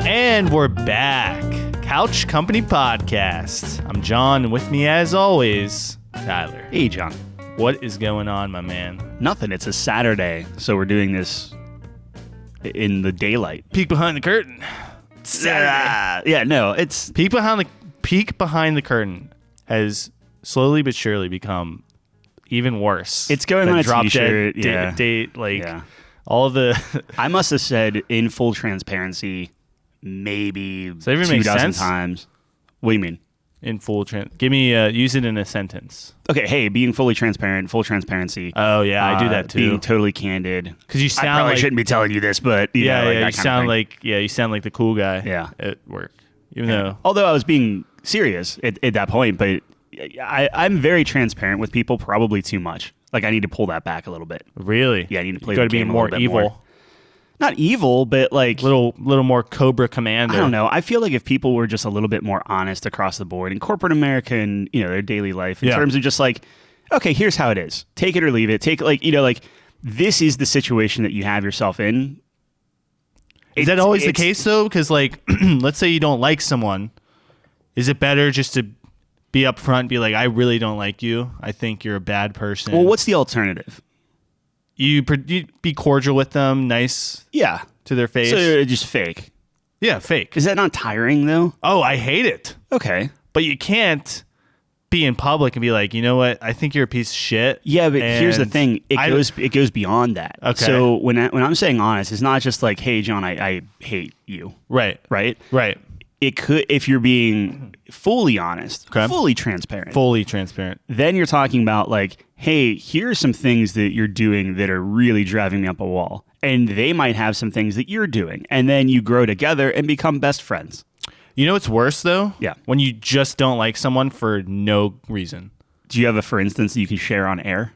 And we're back. Couch Company Podcast. I'm John, and with me, as always, Tyler. Hey, John. What is going on, my man? Nothing. It's a Saturday, so we're doing this in the daylight. Peek behind the curtain. Saturday. Yeah, no, it's... Peek behind the curtain has slowly but surely become even worse. It's going on a t-shirt. Yeah. Date, all of the... I must have said, in full transparency, maybe Does that even 2 make dozen sense? times. What do you mean? In full... Give me... use it in a sentence. Okay, hey, being fully transparent, full transparency. Oh, yeah, I do that, too. Being totally candid. Because you sound I probably like... shouldn't be telling you this, but... You sound like the cool guy at work. Even though... Although I was being serious at that point, but I'm very transparent with people, probably too much. Like, I need to pull that back a little bit. Really? Yeah, I need to play the game game more evil. More. Not evil, but like... Little more Cobra Commander. I don't know. I feel like if people were just a little bit more honest across the board in corporate America and, their daily life in terms of just like, okay, here's how it is. Take it or leave it. This is the situation that you have yourself in. Is that always the case, though? Because, let's say you don't like someone. Is it better just to be upfront and be like, I really don't like you. I think you're a bad person. Well, what's the alternative? You be cordial with them, nice to their face. So just fake. Yeah, fake. Is that not tiring, though? Oh, I hate it. Okay. But you can't be in public and be like, you know what? I think you're a piece of shit. Yeah, but here's the thing. It goes beyond that. Okay. So when I'm saying honest, it's not just like, hey, John, I hate you. Right. Right? Right. It could, if you're being fully honest, okay. fully transparent, then you're talking about like, hey, here are some things that you're doing that are really driving me up a wall. And they might have some things that you're doing. And then you grow together and become best friends. You know what's worse, though? Yeah. When you just don't like someone for no reason. Do you have a for instance that you can share on air?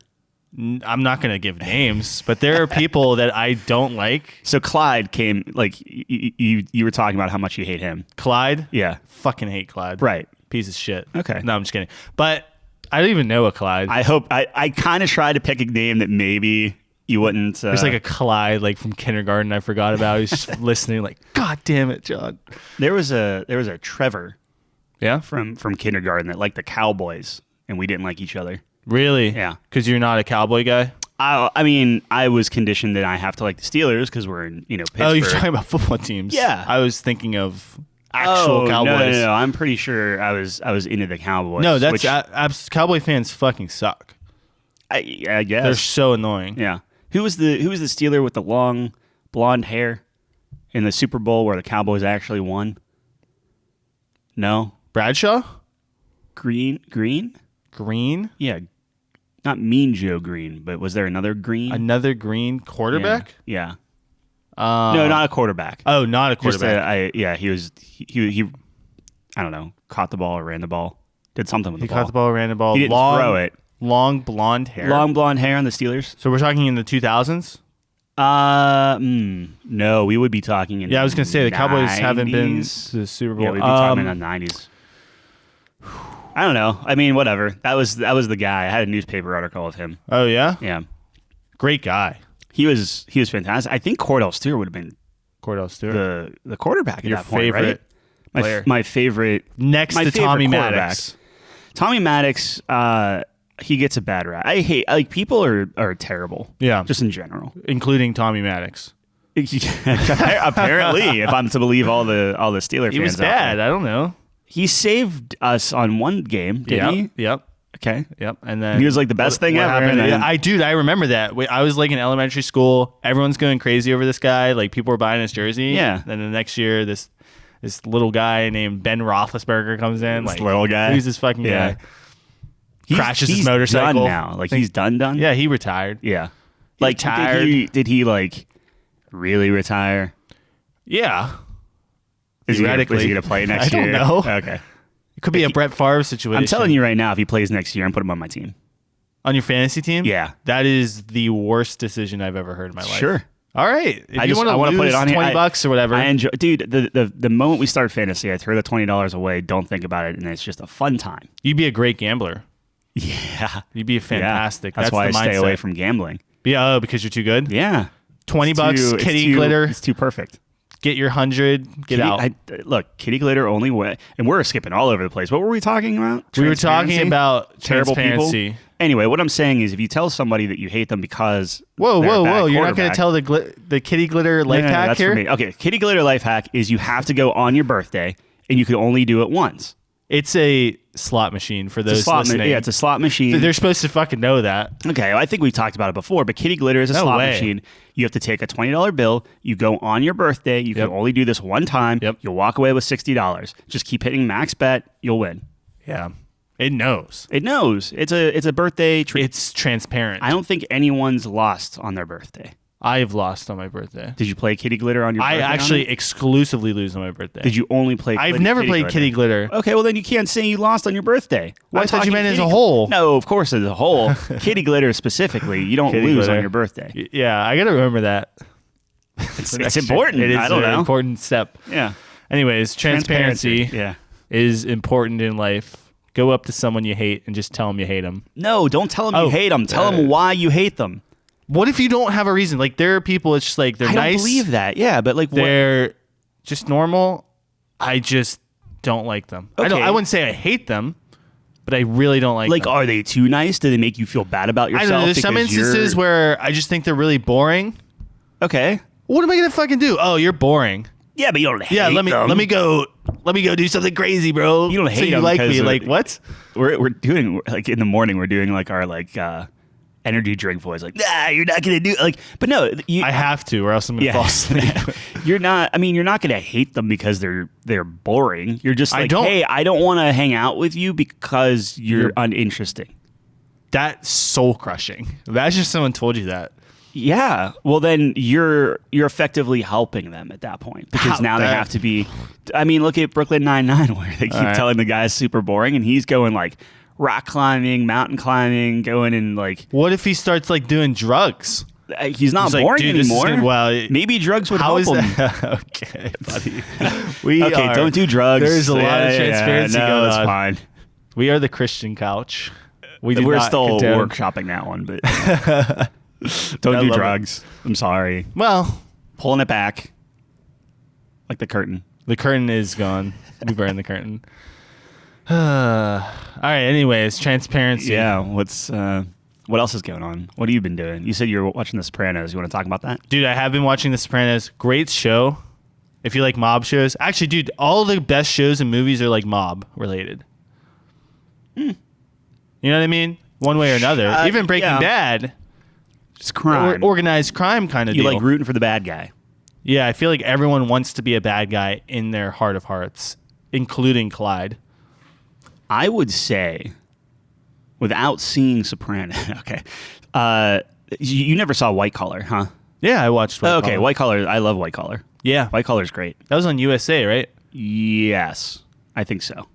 I'm not going to give names, but there are people that I don't like. So Clyde came, like, you were talking about how much you hate him. Clyde? Yeah. Fucking hate Clyde. Right. Piece of shit. Okay. No, I'm just kidding. But I don't even know a Clyde. I kind of tried to pick a name that maybe you wouldn't. There's like a Clyde, like from kindergarten I forgot about. He's just listening like, God damn it, John. There was a Trevor. Yeah? From kindergarten that liked the Cowboys, and we didn't like each other. Really? Yeah. Because you're not a Cowboy guy? I mean, I was conditioned that I have to like the Steelers because we're in, Pittsburgh. Oh, you're talking about football teams. Yeah. I was thinking of actual Cowboys. No. I'm pretty sure I was into the Cowboys. No, Cowboy fans fucking suck. I guess. They're so annoying. Yeah. Who was the Steeler with the long blonde hair in the Super Bowl where the Cowboys actually won? No. Bradshaw? Green? Green? Yeah. Not Mean Joe Green, but was there another Green? Another Green quarterback? Yeah. No, not a quarterback. Oh, not a quarterback. He I don't know, caught the ball or ran the ball. Did something with the ball. He caught the ball, ran the ball. He didn't throw it. Long blonde hair. Long blonde hair on the Steelers? So we're talking in the 2000s? No, we would be talking in the 90s. I was going to say, the Cowboys haven't been to the Super Bowl. Yeah, we'd be talking in the 90s. I don't know. I mean, whatever. That was the guy. I had a newspaper article of him. Oh, yeah? Yeah. Great guy. He was fantastic. I think Cordell Stewart would have been the quarterback at Your that point, favorite right? player. My favorite. Next to Tommy Maddox. Tommy Maddox, he gets a bad rap. I hate, people are terrible. Yeah. Just in general. Including Tommy Maddox. Apparently, if I'm to believe all the Steeler fans. He was bad. I don't know. He saved us on one game, didn't he? Yep. Okay. Yep. And then he was like the best thing ever. I remember that. I was like in elementary school. Everyone's going crazy over this guy. Like people were buying his jersey. Yeah. Then the next year, this little guy named Ben Roethlisberger comes in. This little guy. Who's this fucking guy? Crashes his motorcycle. Done now. Like he's done. Yeah, he retired. Yeah. He retired. Did he like really retire? Yeah. Is he going to play next year? I don't know. Okay. It could be a Brett Favre situation. I'm telling you right now, if he plays next year, I'm putting him on my team. On your fantasy team? Yeah. That is the worst decision I've ever heard in my life. Sure. All right. If you want to put it on $20 or whatever. I enjoy, dude, the moment we start fantasy, I throw the $20 away, don't think about it, and it's just a fun time. You'd be a great gambler. Yeah. You'd be fantastic. That's why I stay away from gambling. Yeah, because you're too good? Yeah. $20, kitty glitter. It's too perfect. get your 100, get out. Look, kitty glitter only way, and we're skipping all over the place. What were we talking about? We were talking about terrible transparency. people. Anyway, what I'm saying is, if you tell somebody that you hate them because whoa, you're not going to tell the kitty glitter life hack that's here? For me. Okay, kitty glitter life hack is you have to go on your birthday, and you can only do it once. It's a slot machine for those listening. Yeah, it's a slot machine. They're supposed to fucking know that. Okay, well, I think we've talked about it before, but kitty glitter is a slot machine. You have to take a $20 bill. You go on your birthday. You can only do this one time. You'll walk away with $60. Just keep hitting max bet. You'll win. Yeah. It knows. It knows. It's a birthday treat. It's transparent. I don't think anyone's lost on their birthday. I've lost on my birthday. Did you play kitty glitter on your birthday? I actually exclusively lose on my birthday. Did you only play I've never played kitty glitter. Okay, well then you can't say you lost on your birthday. Well, I thought you meant as a whole. No, of course as a whole. Kitty glitter specifically, you don't lose on your birthday. Yeah, I got to remember that. It's important. It is I don't know. An important step. Yeah. Anyways, transparency is important in life. Go up to someone you hate and just tell them you hate them. No, don't tell them you hate them. Tell them why you hate them. What if you don't have a reason? Like, there are people, it's just like, they're nice. I don't believe that. Yeah, but like, they're just normal. I just don't like them. Okay. I wouldn't say I hate them, but I really don't like them. Like, are they too nice? Do they make you feel bad about yourself? I don't know. There's some instances where I just think they're really boring. Okay. What am I going to fucking do? Oh, you're boring. Yeah, but you don't hate them. Let me go do something crazy, bro. You don't hate them. So you like me. Like, what? We're doing, like, in the morning, we're doing, like, our, like, energy drink voice, like, nah, you're not gonna do like, but no, I have to, or else I'm gonna fall asleep. You're not gonna hate them because they're boring. You're just like, hey, I don't want to hang out with you because you're uninteresting. That's soul crushing. Imagine if someone told you that. Yeah, well then you're effectively helping them at that point, because now they have to be. I mean, look at Brooklyn Nine-Nine, where they keep telling the guy's super boring, and he's going like rock climbing, mountain climbing, going and like. What if he starts like doing drugs? He's not boring anymore. Maybe drugs would help him. Okay, buddy. Don't do drugs. There's a lot of transparency going on. That's fine. We are the Christian couch. We're still workshopping that one, but don't do drugs. I'm sorry. Well, pulling it back, like the curtain. The curtain is gone. We burned the curtain. All right. Anyways, transparency. Yeah. What else is going on? What have you been doing? You said you were watching The Sopranos. You want to talk about that? Dude, I have been watching The Sopranos. Great show. If you like mob shows. Actually, dude, all the best shows and movies are like mob related. You know what I mean? One way or another. Even Breaking Bad. It's crime. Organized crime kind of deal. You like rooting for the bad guy. Yeah, I feel like everyone wants to be a bad guy in their heart of hearts, including Clyde. I would say, without seeing Soprano, you never saw White Collar, huh? Yeah, I watched White Collar. Okay, White Collar. I love White Collar. Yeah. White Collar's great. That was on USA, right? Yes, I think so.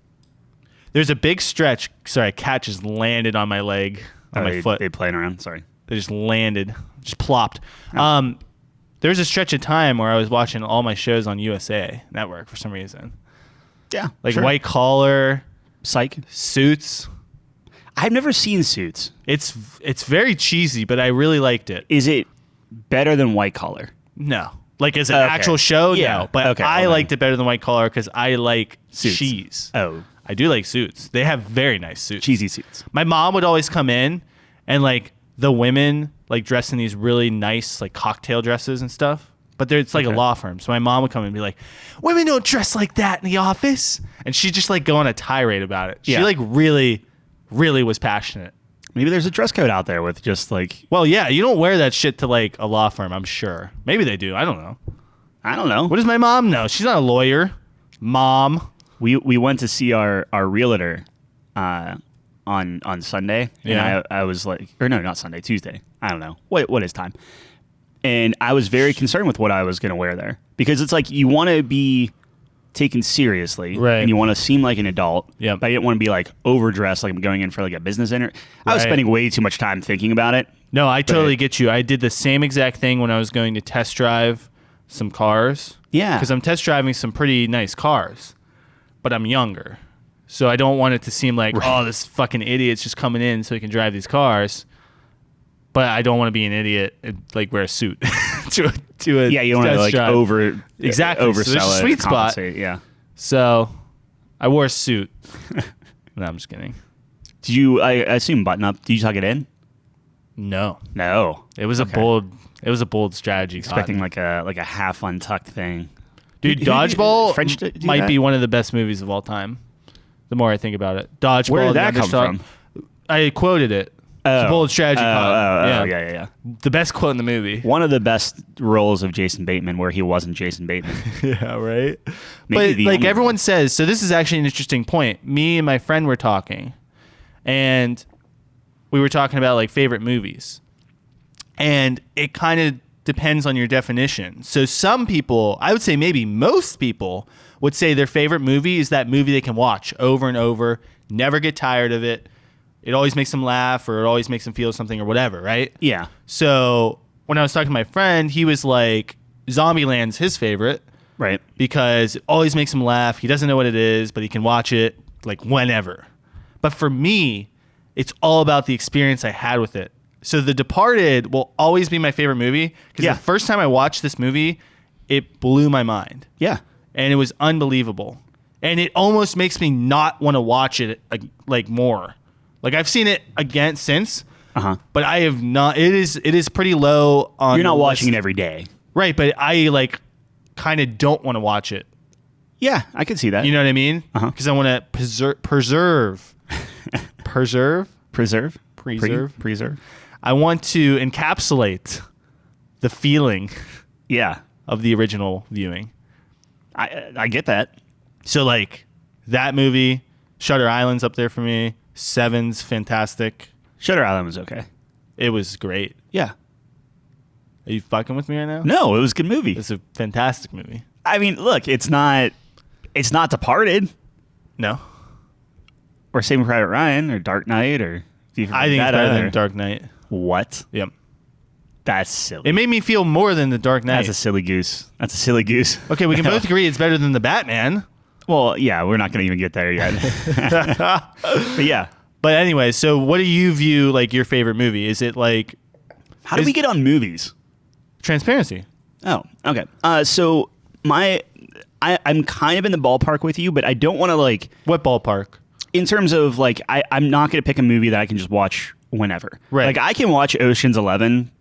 There's a big stretch. Sorry, a cat just landed on my leg, on my foot. They playing around, sorry. They just landed, just plopped. Oh. There was a stretch of time where I was watching all my shows on USA Network for some reason. Yeah, like White Collar, Psych, Suits. I've never seen Suits. It's very cheesy, but I really liked it. Is it better than White Collar? No. Like as an actual show, yeah. No. But I liked it better than White Collar because I like Suits. cheese. Oh. I do like Suits. They have very nice suits. Cheesy suits. My mom would always come in and like the women like dressed in these really nice like cocktail dresses and stuff. But it's like a law firm. So my mom would come and be like, women don't dress like that in the office. And she'd just like go on a tirade about it. She like really, really was passionate. Maybe there's a dress code out there with just like... Well, yeah, you don't wear that shit to like a law firm, I'm sure. Maybe they do. I don't know. What does my mom know? She's not a lawyer. Mom. We went to see our realtor on Sunday. Yeah. And I was like... Or no, not Sunday. Tuesday. I don't know. What is time? And I was very concerned with what I was going to wear there. Because it's like you want to be taken seriously. Right. And you want to seem like an adult. Yeah. But I didn't want to be like overdressed, like I'm going in for like a business interview. I was spending way too much time thinking about it. No, I totally get you. I did the same exact thing when I was going to test drive some cars. Yeah. Because I'm test driving some pretty nice cars. But I'm younger. So I don't want it to seem like, oh, this fucking idiot's just coming in so he can drive these cars. But I don't want to be an idiot and like wear a suit. to a Yeah, you don't want to like drive. Exactly. oversell So there's a it, sweet spot. Yeah. So I wore a suit. No, I'm just kidding. Did you? I assume button up. Did you tuck it in? No, It was a bold strategy. Expecting like a half untucked thing. Dude, Dodgeball French might be one of the best movies of all time. The more I think about it, Dodgeball. Where did that come from? I quoted it. It's a bold strategy. Yeah. The best quote in the movie. One of the best roles of Jason Bateman where he wasn't Jason Bateman. Yeah, right. Maybe But like everyone says, so this is actually an interesting point. Me and my friend were talking, and we were talking about like favorite movies, and it kind of depends on your definition. So some people, I would say maybe most people, would say their favorite movie is that movie they can watch over and over, never get tired of it. It always makes them laugh, or it always makes them feel something, or whatever, right? Yeah. So when I was talking to my friend, he was like, Zombieland's his favorite. Right. Because it always makes him laugh. He doesn't know what it is, but he can watch it like whenever. But for me, it's all about the experience I had with it. So The Departed will always be my favorite movie because the first time I watched this movie, it blew my mind. Yeah. And it was unbelievable. And it almost makes me not want to watch it like more. Like I've seen it again since, but I have not. It is pretty low on. You're not the watching list. it every day, right? But I like kind of don't want to watch it. Yeah, I can see that. You know what I mean? Because I want to preserve. I want to encapsulate the feeling. Yeah, of the original viewing. I get that. So like that movie, Shutter Island's up there for me. Seven's fantastic. Shutter Island was okay. It was great. Yeah. Are you fucking with me right now? No, it was a good movie. It's a fantastic movie. I mean, look, it's not Departed. No. Or Saving Private Ryan or Dark Knight or. I think it's better than Dark Knight. What? Yep. That's silly. It made me feel more than the Dark Knight. That's a silly goose. Okay, we can both agree it's better than the Batman. Well, yeah, we're not going to even get there yet. But yeah. But anyway, so what do you view like your favorite movie? Is it like... How do we get on movies? Transparency. Oh, okay. So I'm kind of in the ballpark with you, but I don't want to like... What ballpark? In terms of like, I'm not going to pick a movie that I can just watch whenever. Right. Like I can watch Ocean's 11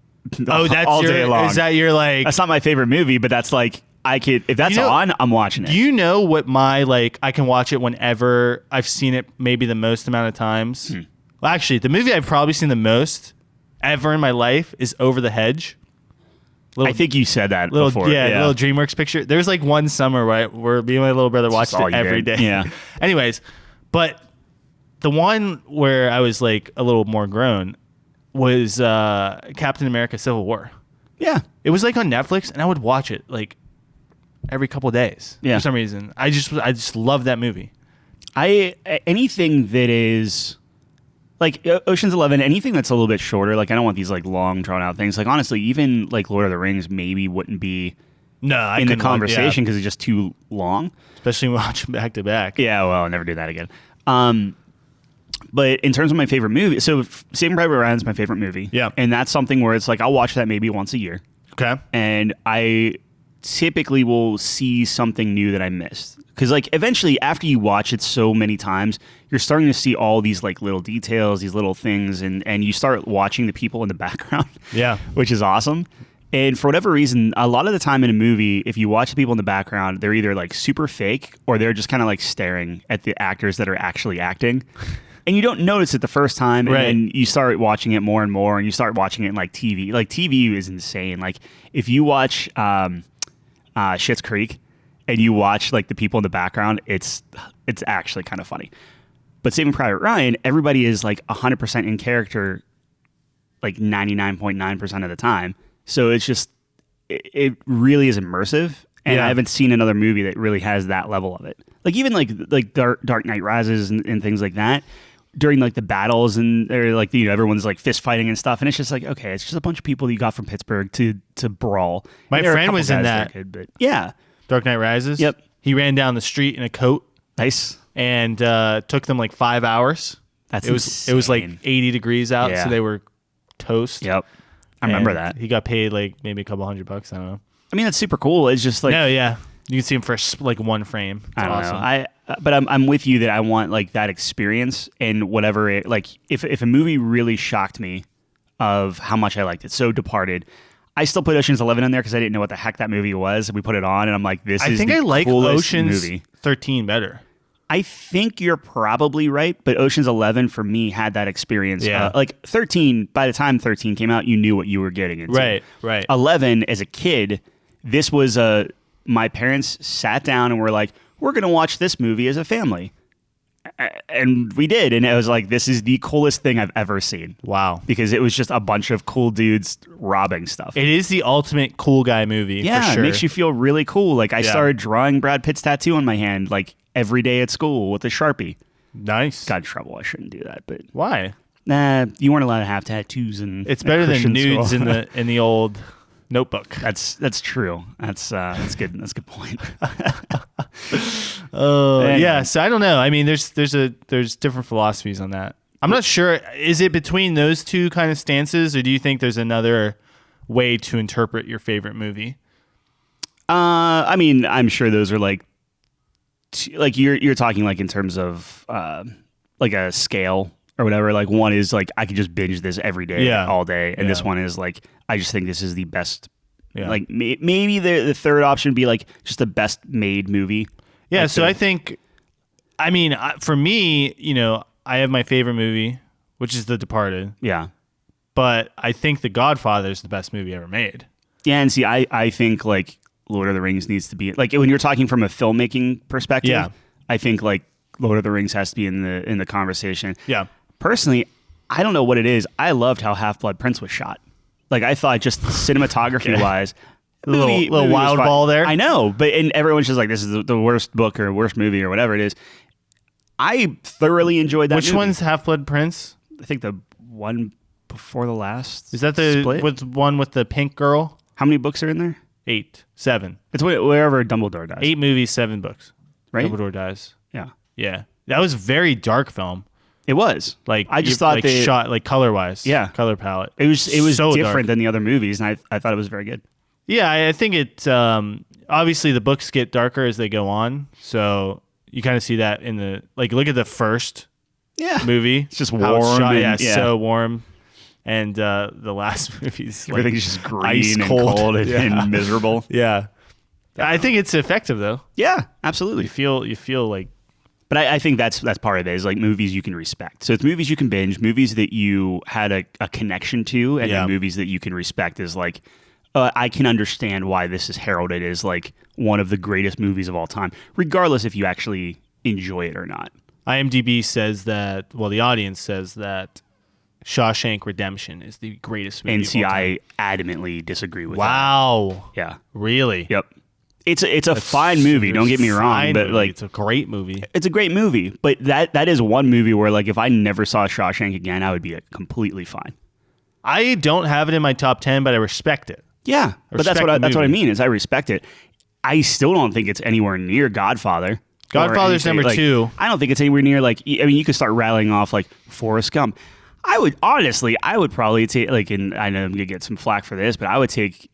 all day long. Is that your like... That's not my favorate movie, but that's like... I could, if that's on, I'm watching it. Do you know what my like? I can watch it whenever I've seen it, maybe the most amount of times. Well, actually, the movie I've probably seen the most ever in my life is Over the Hedge. I think you said that before. Yeah, little DreamWorks picture. There's like one summer where me and my little brother watched it every day. Yeah. Anyways, but the one where I was like a little more grown was Captain America: Civil War. Yeah, it was like on Netflix, and I would watch it like every couple of days for some reason. I just love that movie. Anything that is like Ocean's 11, anything that's a little bit shorter. Like I don't want these like long drawn out things. Like honestly, even like Lord of the Rings maybe wouldn't be in the conversation because it's just too long. Especially watching back to back. Yeah, well, I'll never do that again. But in terms of my favorite movie, so Saving Private Ryan's my favorite movie. Yeah, and that's something where it's like I'll watch that maybe once a year. Okay, and I typically will see something new that I missed. Because like eventually after you watch it so many times, you're starting to see all these like little details, these little things, and you start watching the people in the background. Yeah. Which is awesome. And for whatever reason, a lot of the time in a movie, if you watch the people in the background, they're either like super fake or they're just kind of like staring at the actors that are actually acting. And you don't notice it the first time, and then you start watching it more and more, and you start watching it in like TV. Like TV is insane. Like if you watch Schitt's Creek and you watch like the people in the background, it's actually kind of funny. But Saving Private Ryan, everybody is like 100% in character like 99.9% of the time. So it's just it really is immersive, and I haven't seen another movie that really has that level of it. Like even like Dark Knight Rises and things like that. During like the battles and they're like everyone's like fist fighting and stuff, and it's just like okay, it's just a bunch of people that you got from Pittsburgh to brawl. My friend was in that. But yeah, Dark Knight Rises. Yep, he ran down the street in a coat. Nice, and took them like 5 hours. That's it was like 80 degrees out, so they were toast. Yep. I remember And that. he got paid like maybe a couple $100. I don't know. I mean, that's super cool. It's just like, No, yeah, you can see him for like one frame. It's I don't awesome. know. But I'm with you that I want like that experience and whatever it like. If a movie really shocked me of how much I liked it, so Departed, I still put Ocean's 11 in there because I didn't know what the heck that movie was. We put it on, and I'm like, this I is think the I like coolest Ocean's movie. 13 better. I think you're probably right, but Ocean's 11 for me had that experience. Yeah. Like 13, by the time 13 came out, you knew what you were getting into. Right. 11, as a kid, this was my parents sat down and were like, we're going to watch this movie as a family. And we did, and it was like, this is the coolest thing I've ever seen. Wow. Because it was just a bunch of cool dudes robbing stuff. It is the ultimate cool guy movie. Yeah, for sure. it makes you feel really cool. Like I started drawing Brad Pitt's tattoo on my hand like every day at school with a Sharpie. Nice. Got in trouble. I shouldn't do that, but Why? nah, you weren't allowed to have tattoos. And It's better than nudes in the old Notebook. That's true. That's good. That's a good point. Yeah. So I don't know. I mean, there's different philosophies on that. I'm not sure. Is it between those two kind of stances, or do you think there's another way to interpret your favorite movie? I mean, I'm sure those are like you're talking like in terms of like a scale or whatever. Like one is like I could just binge this every day, all day, and this one is like I just think this is the best. Yeah. Like maybe the third option would be like just the best made movie. Yeah. Like so I think, I mean, for me, I have my favorite movie, which is The Departed. Yeah. But I think The Godfather is the best movie ever made. Yeah, and see, I think like Lord of the Rings needs to be like when you're talking from a filmmaking perspective. Yeah. I think like Lord of the Rings has to be in the conversation. Yeah. Personally, I don't know what it is. I loved how Half-Blood Prince was shot. Like I thought, just cinematography wise, little wild ball there. I know, and everyone's just like, this is the worst book or worst movie or whatever it is. I thoroughly enjoyed that. Which movie. one's Half-Blood Prince? I think the one before the last. Is that the split? one with the pink girl? How many books are in there? 8, 7. It's wherever Dumbledore dies. 8 movies, 7 books. Right? Dumbledore dies. Yeah. That was a very dark film. It was like I just thought they shot like color wise. Yeah, color palette. It was so different dark than the other movies, and I thought it was very good. Yeah, I think it. Obviously, the books get darker as they go on, so you kind of see that in the look at the first movie. It's just warm. So warm. And the last movie's everything's just green ice and cold and miserable. Yeah, I think it's effective though. Yeah, absolutely. You feel like. But I think that's part of it is like movies you can respect. So it's movies you can binge, movies that you had a connection to, and then movies that you can respect is like, I can understand why this is heralded as like one of the greatest movies of all time, regardless if you actually enjoy it or not. IMDb says that, the audience says that Shawshank Redemption is the greatest movie of all time. I adamantly disagree with that. Wow. Yeah. Really? Yep. It's a fine movie. Don't get me wrong, but like it's a great movie. It's a great movie, but that is one movie where like if I never saw Shawshank again, I would be completely fine. I don't have it in my top 10, but I respect it. Yeah, but that's what I mean is I respect it. I still don't think it's anywhere near Godfather. Godfather's number 2. I don't think it's anywhere near like I mean you could start rattling off like Forrest Gump. I would probably take and I know I'm gonna get some flack for this, but I would take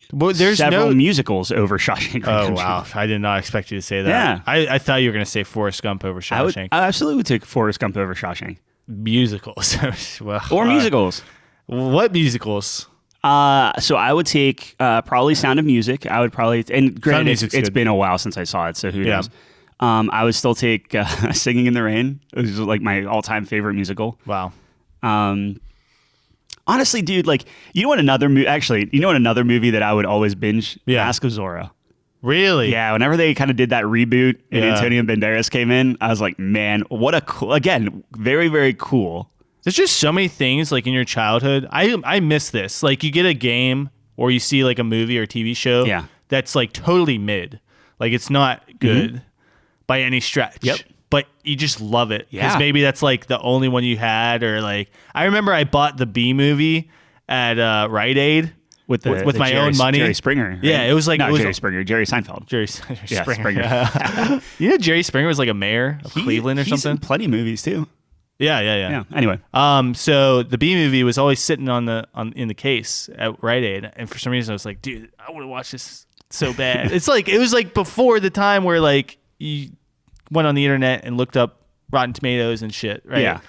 several musicals over Shawshank Redemption. Oh wow, I did not expect you to say that. Yeah, I thought you were gonna say Forrest Gump over Shawshank. I absolutely would take Forrest Gump over Shawshank. Musicals, or musicals. What musicals? So I would take probably Sound of Music. I would probably and granted it's been a while since I saw it, so who knows. I would still take Singing in the Rain. It was like my all-time favorite musical. Wow. Honestly, dude, like you know what another movie that I would always binge? Mask of Zorro. Really? Yeah. Whenever they kind of did that reboot and Antonio Banderas came in, I was like, man, what a cool. Again, very very cool. There's just so many things like in your childhood. I miss this. Like you get a game or you see like a movie or TV show. That's like totally mid. Like it's not good by any stretch. Yep. But you just love it because maybe that's like the only one you had, or like I remember I bought the B movie at Rite Aid with my own money. Jerry Springer. Right? Yeah, it was like Jerry Springer, Jerry Seinfeld. Jerry Springer. You know, Jerry Springer was like a mayor of Cleveland or something. He's in plenty of movies too. Yeah. Anyway, so the B movie was always sitting in the case at Rite Aid, and for some reason I was like, dude, I want to watch this so bad. It was like before the time where like you went on the internet and looked up Rotten Tomatoes and shit, right? Yeah.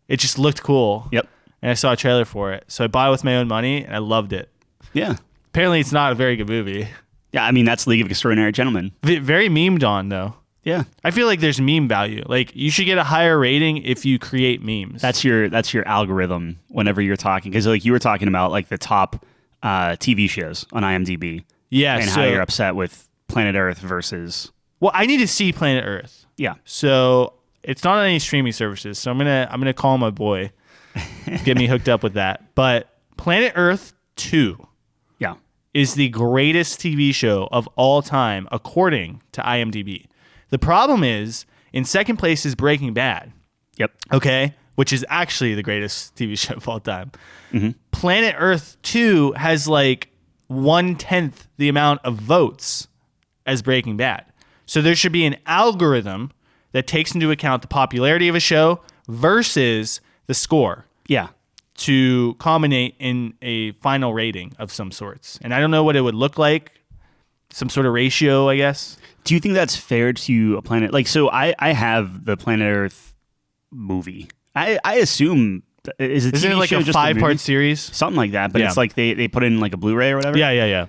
It just looked cool. Yep. And I saw a trailer for it, so I bought it with my own money, and I loved it. Yeah. Apparently, it's not a very good movie. Yeah, I mean that's League of Extraordinary Gentlemen. Very memed on though. Yeah. I feel like there's meme value. Like you should get a higher rating if you create memes. That's your algorithm whenever you're talking, because like you were talking about like the top TV shows on IMDb. Yeah, and how you're upset with Planet Earth versus. Well, I need to see Planet Earth. Yeah. So it's not on any streaming services. So I'm gonna call my boy, get me hooked up with that. But Planet Earth 2. Yeah. Is the greatest TV show of all time according to IMDb. The problem is, in second place is Breaking Bad. Yep. Okay? Which is actually the greatest TV show of all time. Mm-hmm. Planet Earth 2 has like 1/10 the amount of votes as Breaking Bad. So there should be an algorithm that takes into account the popularity of a show versus the score. Yeah. To culminate in a final rating of some sorts. And I don't know what it would look like. Some sort of ratio, I guess. Do you think that's fair to a planet? Like, so I have the Planet Earth movie. I assume isn't it like a 5-part series? Something like that, but it's like they put in like a Blu-ray or whatever. Yeah.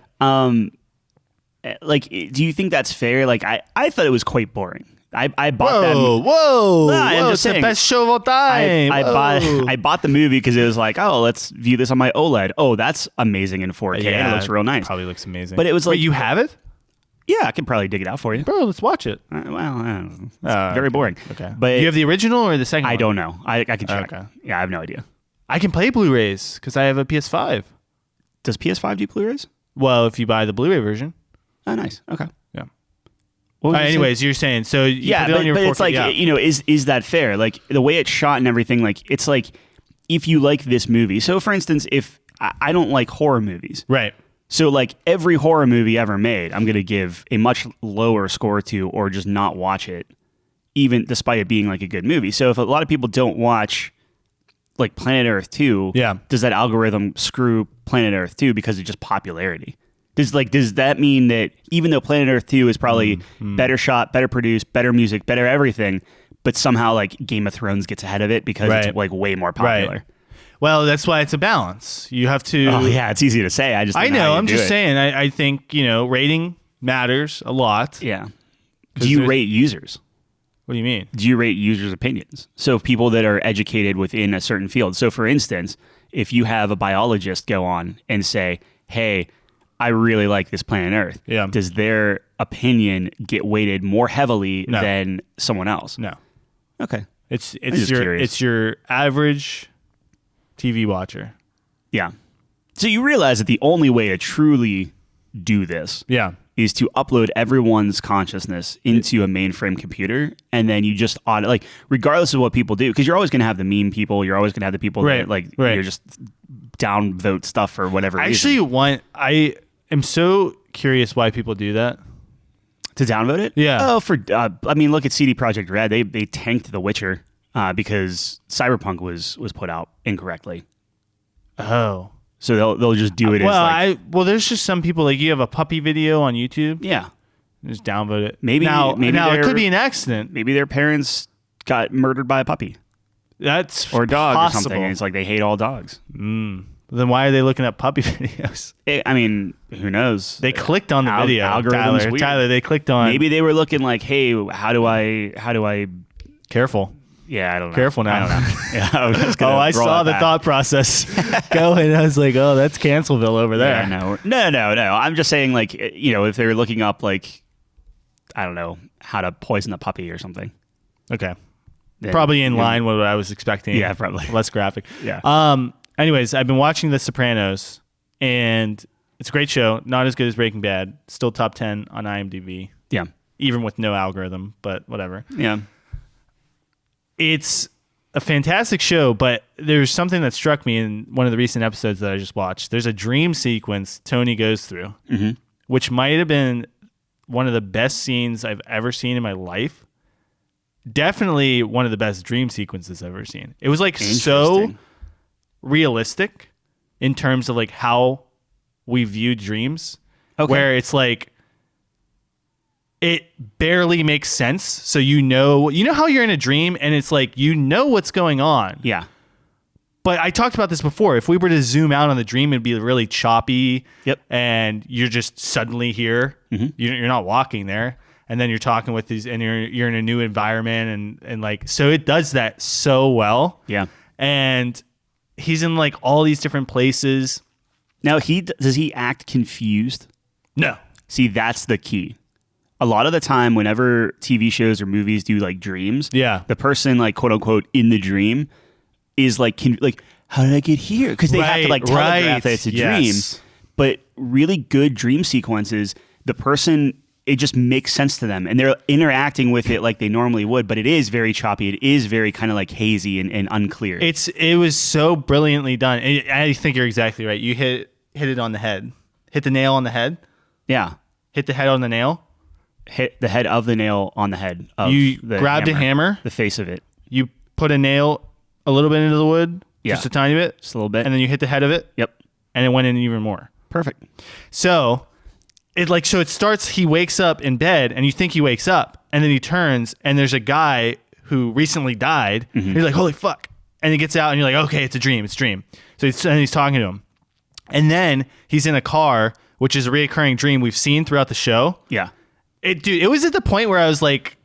Like, do you think that's fair? Like, I thought it was quite boring. I bought that. Whoa! I'm it's just saying, the best show of all time. I bought the movie because it was like, oh, let's view this on my OLED. Oh, that's amazing in 4K. Yeah, it looks real nice. Probably looks amazing. But it was like, wait, you have it? Yeah, I can probably dig it out for you. Bro, let's watch it. It's very boring. Okay. But you have the original or the second one? I don't know. I can check. Okay. Yeah, I have no idea. I can play Blu-rays because I have a PS5. Does PS5 do Blu-rays? Well, if you buy the Blu-ray version. Oh, nice. Okay. Yeah. Anyways, you're saying, so you yeah, put it on your but it's like, is that fair? Like the way it's shot and everything, like it's like if you like this movie. So for instance, if I don't like horror movies. Right. So like every horror movie ever made, I'm going to give a much lower score to or just not watch it, even despite it being like a good movie. So if a lot of people don't watch like Planet Earth 2, does that algorithm screw Planet Earth 2 because of just popularity? Does that mean that even though Planet Earth 2 is probably better shot, better produced, better music, better everything, but somehow like Game of Thrones gets ahead of it because it's like way more popular? Right. Well, that's why it's a balance. You have to. Oh yeah, it's easy to say. I know. I'm just saying. I think rating matters a lot. Yeah. Do you rate users? What do you mean? Do you rate users' opinions? So people that are educated within a certain field. So for instance, if you have a biologist go on and say, "Hey, I really like this Planet Earth," does their opinion get weighted more heavily than someone else? No. Okay. It's your average TV watcher. Yeah. So you realize that the only way to truly do this is to upload everyone's consciousness into a mainframe computer, and then you just like regardless of what people do, because you're always going to have the meme people, you're always going to have the people that you're just downvote stuff for whatever reason. I am so curious why people do that. To downvote it? Yeah. Oh, I mean, look at CD Projekt Red. They tanked The Witcher because Cyberpunk was put out incorrectly. Oh. So they'll just do it there's just some people, like you have a puppy video on YouTube. Yeah. Just downvote it. Maybe it could be an accident. Maybe their parents got murdered by a puppy. That's or a dog possible. Or something. And it's like they hate all dogs. Then why are they looking at puppy videos? I mean, who knows? They clicked on the video. Tyler, they clicked on. Maybe they were looking like, hey, how do I? Careful. Yeah, I don't know. Careful now. I don't know. Yeah, I saw the thought process go, and I was like, oh, that's Cancelville over there. Yeah, no. I'm just saying, like, if they're looking up, like, I don't know, how to poison a puppy or something. Okay. Then, probably in line with what I was expecting. Yeah, probably. Less graphic. Yeah. Anyways, I've been watching The Sopranos, and it's a great show. Not as good as Breaking Bad. Still top 10 on IMDb. Yeah. Even with no algorithm, but whatever. Yeah. It's a fantastic show, but there's something that struck me in one of the recent episodes that I just watched. There's a dream sequence Tony goes through, which might have been one of the best scenes I've ever seen in my life. definitely one of the best dream sequences I've ever seen. It was like so realistic in terms of like how we view dreams, where it's like it barely makes sense. So you know how you're in a dream and it's like what's going on. Yeah. But I talked about this before. If we were to zoom out on the dream, it'd be really choppy. Yep. And you're just suddenly here. Mm-hmm. You're not walking there. And then you're talking with these, and you're in a new environment, and like, so it does that so well. Yeah. And he's in like all these different places. Now does he act confused? No. See, that's the key. A lot of the time, whenever TV shows or movies do like dreams, the person like quote unquote in the dream is like how did I get here? Because they have to like telegraph that it's a dream. But really good dream sequences, the person, it just makes sense to them, and they're interacting with it like they normally would. But it is very choppy. It is very kind of like hazy and unclear. It was so brilliantly done. I think you're exactly right. You hit it on the head. Hit the nail on the head. Yeah. Hit the head on the nail. Hit the head of the nail on the head. Of you grabbed a hammer. The face of it. You put a nail a little bit into the wood. Yeah. Just a tiny bit. Just a little bit. And then you hit the head of it. Yep. And it went in even more. Perfect. So it starts, he wakes up in bed and you think he wakes up and then he turns and there's a guy who recently died. Mm-hmm. He's like, holy fuck. And he gets out and you're like, okay, it's a dream. So he's talking to him. And then he's in a car, which is a reoccurring dream we've seen throughout the show. Yeah. It was at the point where I was like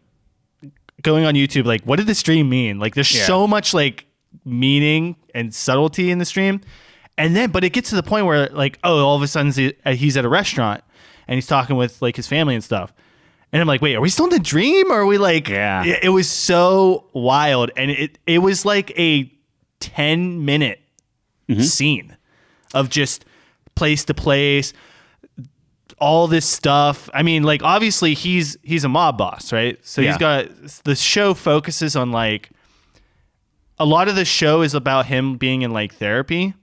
going on YouTube, like, what did this dream mean? Like, there's so much like meaning and subtlety in this dream. And then, but it gets to the point where like, all of a sudden he's at a restaurant and he's talking with like his family and stuff. And I'm like, wait, are we still in the dream? Or are we like, it was so wild. And it was like a 10-minute scene of just place to place, all this stuff. I mean, like, obviously he's a mob boss, right? So he's got, the show focuses on like, a lot of the show is about him being in like therapy,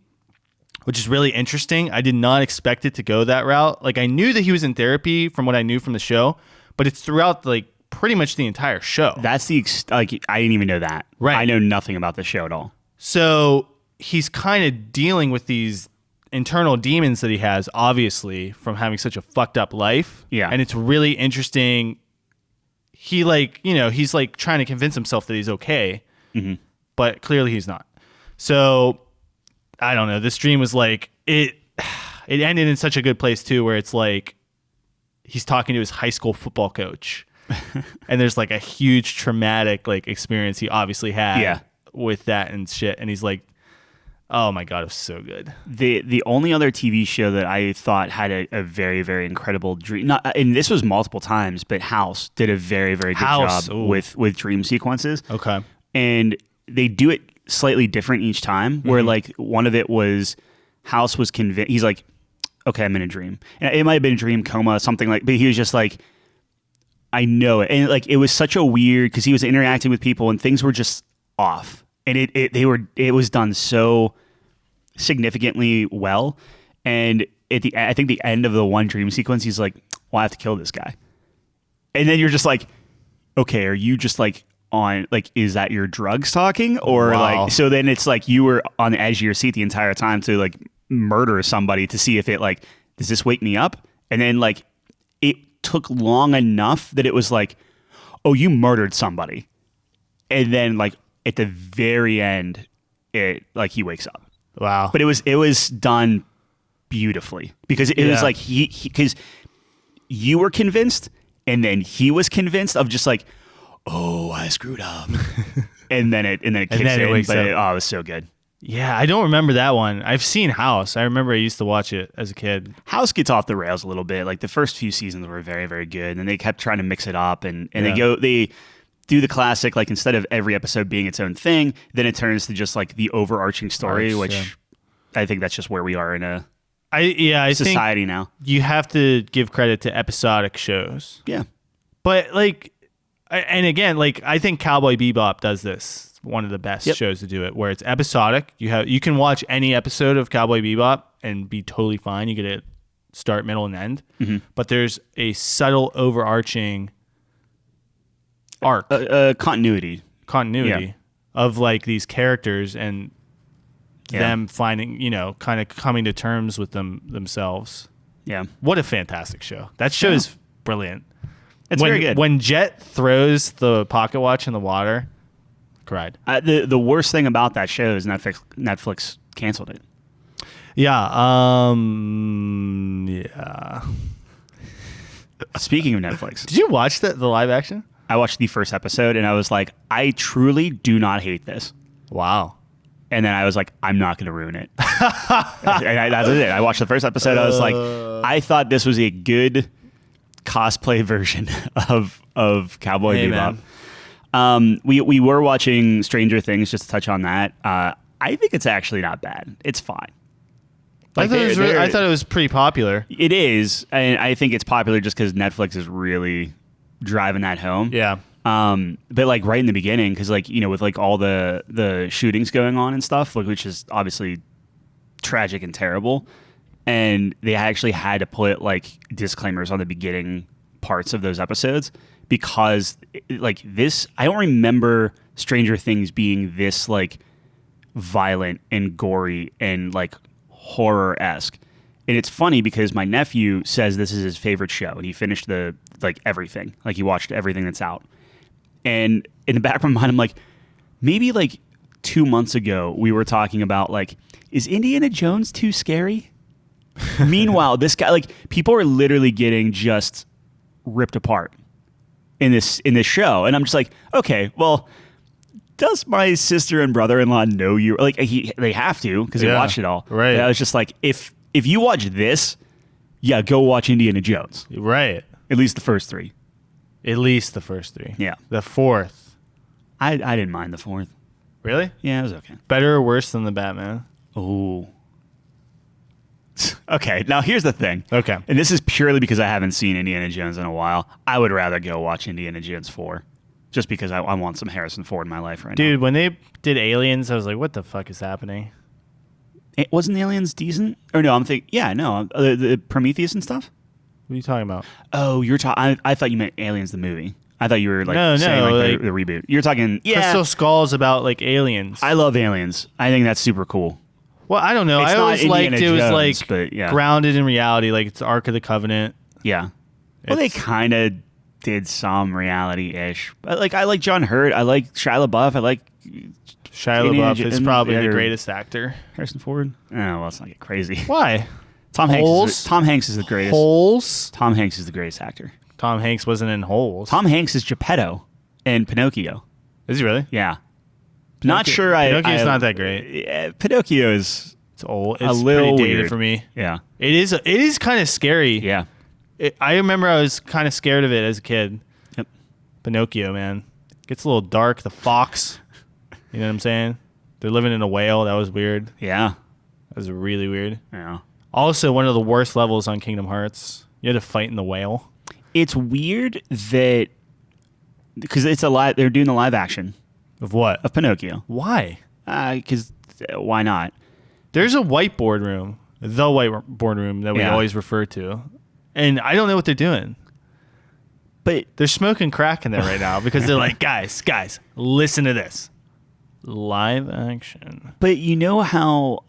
which is really interesting. I did not expect it to go that route. Like, I knew that he was in therapy from what I knew from the show, but it's throughout like pretty much the entire show. That's like, I didn't even know that. Right. I know nothing about the show at all. So he's kind of dealing with these internal demons that he has, obviously, from having such a fucked up life. Yeah. And it's really interesting. He he's like trying to convince himself that he's okay, but clearly he's not. So I don't know. This dream was like, it ended in such a good place too, where it's like he's talking to his high school football coach and there's like a huge traumatic like experience he obviously had with that and shit. And he's like, oh my God, it was so good. The only other TV show that I thought had a very, very incredible dream, and this was multiple times, but House did a very, very good job with dream sequences. Okay. And they do it slightly different each time, where like one of it was House was convinced, he's like, okay, I'm in a dream. And it might have been a dream coma, something like, but he was just like, I know it. And like, it was such a weird, because he was interacting with people and things were just off. And it was done so significantly well. And I think the end of the one dream sequence, he's like, well, I have to kill this guy. And then you're just like, okay, are you just like on, like, is that your drugs talking? Or like, so then it's like you were on the edge of your seat the entire time to like murder somebody to see if it like, does this wake me up? And then like, it took long enough that it was like, oh, you murdered somebody. And then like at the very end, it like he wakes up. Wow. But it was done beautifully, because it was like because you were convinced and then he was convinced of just like, oh, I screwed up. and then it kicks in. It was so good. Yeah, I don't remember that one. I've seen House. I remember I used to watch it as a kid. House gets off the rails a little bit. Like the first few seasons were very, very good, and they kept trying to mix it up, and they do the classic, like instead of every episode being its own thing, then it turns to just like the overarching story, which I think that's just where we are in a society now. You have to give credit to episodic shows. Yeah. But like, and again, like I think Cowboy Bebop does this. One of the best shows to do it, where it's episodic. You can watch any episode of Cowboy Bebop and be totally fine. You get it start, middle, and end. Mm-hmm. But there's a subtle overarching arc, continuity of like these characters and them finding, kind of coming to terms with themselves. Yeah. What a fantastic show. That show is brilliant. It's very good. When Jet throws the pocket watch in the water, cried. The worst thing about that show is Netflix canceled it. Yeah. Speaking of Netflix. Did you watch the live action? I watched the first episode and I was like, I truly do not hate this. Wow. And then I was like, I'm not going to ruin it. And that's it. I watched the first episode. I was like, I thought this was a good cosplay version of Cowboy Bebop. We were watching Stranger Things, just to touch on that. I think it's actually not bad. It's fine. Like I thought it was pretty popular. It is, and I think it's popular just because Netflix is really driving that home. Yeah. But like right in the beginning, because like with like all the shootings going on and stuff, like, which is obviously tragic and terrible, and they actually had to put like disclaimers on the beginning parts of those episodes because like this, I don't remember Stranger Things being this like violent and gory and like horror-esque. And it's funny because my nephew says this is his favorite show, and he finished everything. Like he watched everything that's out. And in the back of my mind, I'm like, maybe like 2 months ago, we were talking about like, is Indiana Jones too scary? Meanwhile, this guy, like, people are literally getting just ripped apart in this show, and I'm just like, okay, well, does my sister and brother-in-law know you? Like, they have to because they watched it all. Right. And I was just like, if you watch this, go watch Indiana Jones. Right. At least the first three. At least the first three. Yeah. The fourth. I didn't mind the fourth. Really? Yeah, it was okay. Better or worse than the Batman? Oh. Okay, now here's the thing. Okay. And this is purely because I haven't seen Indiana Jones in a while. I would rather go watch Indiana Jones 4. Just because I want some Harrison Ford in my life right now. Dude, when they did Aliens, I was like, what the fuck is happening? Wasn't the Aliens decent? Or no, I'm thinking, the Prometheus and stuff? What are you talking about? Oh, you're talking. I thought you meant Aliens the movie. I thought you were like saying like the reboot. You're talking. Yeah, Crystal Skull's about like aliens. I love Aliens. I think that's super cool. Well, I don't know. It's I always liked it was like but, grounded in reality, like it's Ark of the Covenant. Yeah. Well, they kind of did some reality-ish. But like, I like John Hurt. I like Shia LaBeouf. I like Shia LaBeouf is probably the greatest actor. Harrison Ford. Oh, well, let's not get crazy. Why? Tom Hanks is the greatest. Holes? Tom Hanks is the greatest actor. Tom Hanks wasn't in Holes. Tom Hanks is Geppetto in Pinocchio. Is he really? Yeah. Not sure. Pinocchio's not that great. Yeah, Pinocchio is. It's old. It's a little pretty dated weird for me. Yeah. It is kind of scary. Yeah. I remember I was kind of scared of it as a kid. Yep. Pinocchio, man. Gets a little dark. The fox. You know what I'm saying? They're living in a whale. That was weird. Yeah. That was really weird. Yeah. Also, one of the worst levels on Kingdom Hearts. You had to fight in the whale. It's weird that because it's they're doing the live action Of what? of Pinocchio. Why? Because why not? There's a whiteboard room, the whiteboard room that we always refer to, and I don't know what they're doing. But they're smoking crack in there right now because they're like, guys, listen to this. Live action. But you know how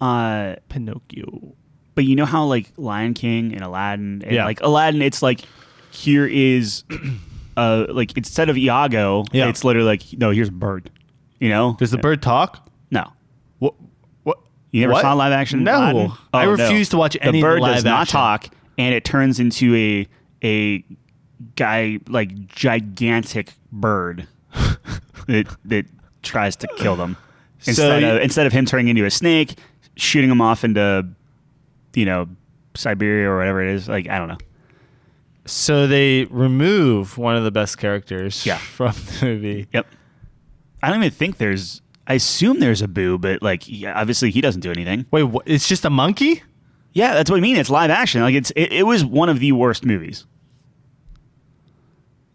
Pinocchio. But you know how like Lion King and Aladdin and like Aladdin, it's like here is like instead of Iago, it's literally like no, here's a bird. You know? Does the bird talk? No. What? You never saw live action? No. Aladdin? I refuse to watch any the bird live does not action. talk, and it turns into a guy like gigantic bird that tries to kill them. Instead of him turning into a snake, shooting him off into Siberia or whatever it is. Like, I don't know. So they remove one of the best characters from the movie. Yep. I don't even think I assume there's a Boo, but like, obviously he doesn't do anything. Wait, what? It's just a monkey? Yeah, that's what I mean. It's live action. Like it was one of the worst movies.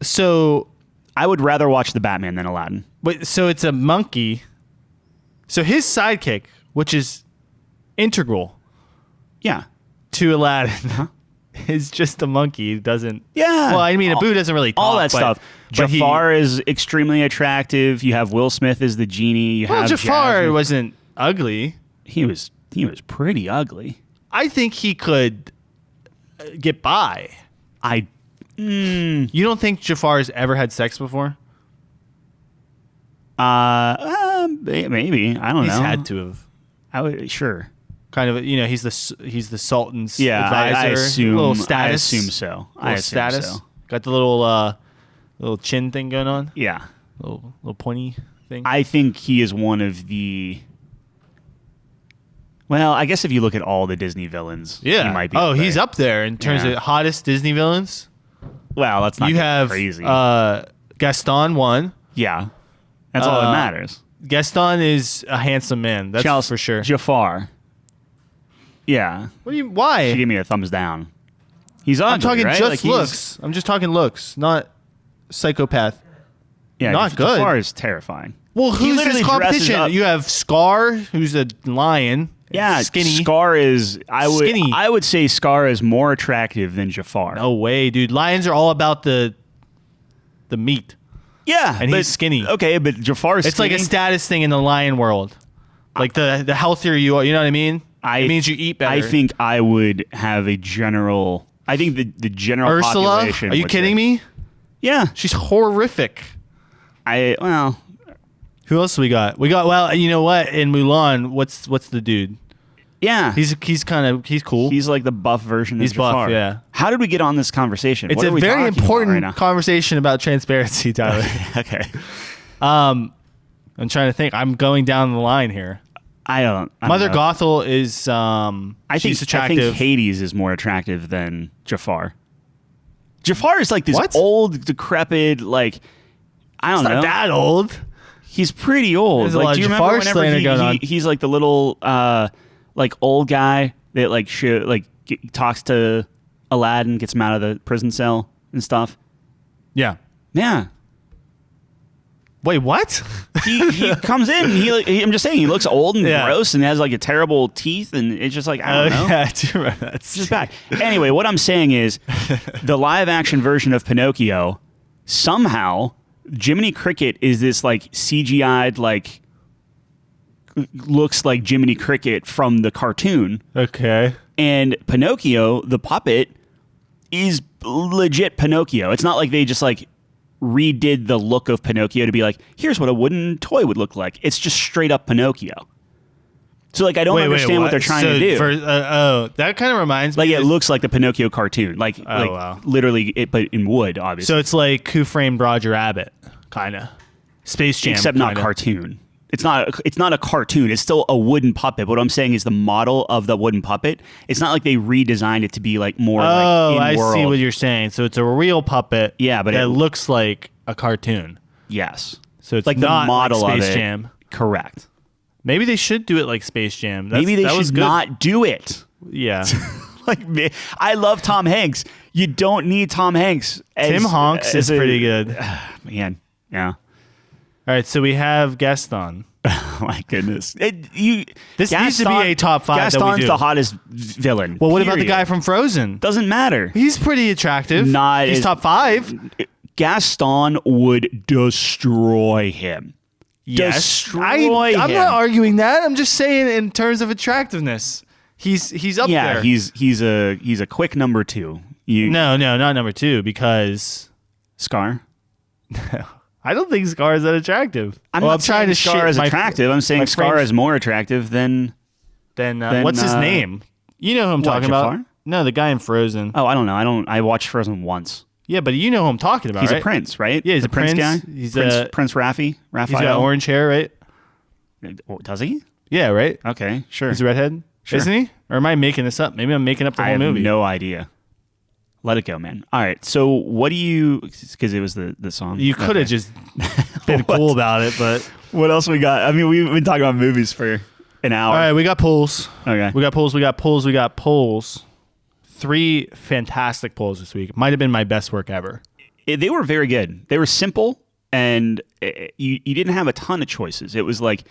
So I would rather watch the Batman than Aladdin. Wait, so it's a monkey. So his sidekick, which is integral to Aladdin, is just a monkey. He doesn't. Yeah. Well, I mean, Abu doesn't really talk. All that stuff. But Jafar is extremely attractive. You have Will Smith as the genie. You have Jafar Jasmine. wasn't ugly. He was pretty ugly. I think he could get by. You don't think Jafar's ever had sex before? Maybe. I don't know. He's had to have. Sure. Kind of, he's the Sultan's Yeah, advisor. I assume. Little status. I assume so. Little status. Got the little chin thing going on. Yeah. Little pointy thing. I think he is one of the. Well, I guess if you look at all the Disney villains, he might be. Oh, he's up there in terms of hottest Disney villains. Well, that's not crazy. Gaston won. Yeah, that's all that matters. Gaston is a handsome man. That's for sure. Jafar. Yeah. What do you? Why? She gave me a thumbs down. He's ugly, I'm talking right? just looks. I'm just talking looks, not psychopath. Yeah, not good. Jafar is terrifying. Well, who's his competition? You have Scar, who's a lion. Yeah, skinny. Scar is. I would say Scar is more attractive than Jafar. No way, dude. Lions are all about the meat. Yeah, and he's skinny. Okay, but Jafar's it's skinny. like a status thing in the lion world. Like the healthier you are, you know what I mean? It means you eat better. I think I would have a general. I think the general Ursula? population. Are you kidding me? Yeah, she's horrific. Who else we got? Well, you know what? In Mulan, what's the dude? Yeah, he's cool. He's like the buff version of Jafar. Buff, yeah. How did we get on this conversation? It's a very important conversation about transparency, Tyler. Okay. I'm trying to think. I'm going down the line here. I don't Mother know. Gothel is she's attractive. I think Hades is more attractive than Jafar. Jafar is like this What? old, decrepit, like I don't know. Not that old. He's pretty old. There's a like, lot do of you Jafar remember slander going on. he's like the little like old guy that like talks to Aladdin, gets him out of the prison cell and stuff? Yeah. Yeah. Wait, what? He comes in. I'm just saying, he looks old and gross and has like a terrible teeth, and it's just like I don't know. Yeah, I do remember that. It's just bad. Anyway, what I'm saying is, the live action version of Pinocchio, somehow Jiminy Cricket is this like CGI'd like looks like Jiminy Cricket from the cartoon. Okay. And Pinocchio, the puppet, is legit Pinocchio. It's not like they just like redid the look of Pinocchio to be like, here's what a wooden toy would look like. It's just straight up Pinocchio. So like I don't understand what they're trying to do. That kind of reminds me. Like it looks like the Pinocchio cartoon. Like literally but in wood, obviously. So it's like Who Framed Roger Rabbit, kind of. Space Jam. Except not cartoon. It's not a cartoon. It's still a wooden puppet. What I'm saying is the model of the wooden puppet. It's not like they redesigned it to be like more like in world. I see what you're saying. So it's a real puppet. Yeah, but it looks like a cartoon. Yes. So it's like not the model like Space of it. Jam. Correct. Maybe they should do it like Space Jam. Maybe they should not do it. Yeah. Like I love Tom Hanks. You don't need Tom Hanks. Tim Hanks is pretty good. Man. Yeah. All right, so we have Gaston. Oh my goodness! This needs to be a top 5. Gaston's the hottest villain. Well, what about the guy from Frozen? Doesn't matter. He's pretty attractive. He's top 5. Gaston would destroy him. Yes. Destroy him. I'm not arguing that. I'm just saying in terms of attractiveness, he's up there. Yeah, he's a quick number 2. No, not number 2 because Scar. I don't think Scar is that attractive. I'm not trying to Scar is attractive. I'm saying Scar is more attractive than what's his name? You know who I'm talking about? No, the guy in Frozen. Oh, I don't know. I watched Frozen once. Yeah, but you know who I'm talking about, He's right? a prince, right? Yeah, he's a prince guy. He's Prince Raphael. He's got orange hair, right? Does he? Yeah, right? Okay, sure. He's a redhead, isn't he? Or am I making this up? Maybe I'm making up the whole movie. I have no idea. Let it go, man. All right. So what do you... Because it was the song. You could have just been cool about it, but... What else we got? I mean, we've been talking about movies for an hour. All right, we got polls. Okay. We got polls. 3 fantastic polls this week. Might have been my best work ever. They were very good. They were simple, and you didn't have a ton of choices. It was like...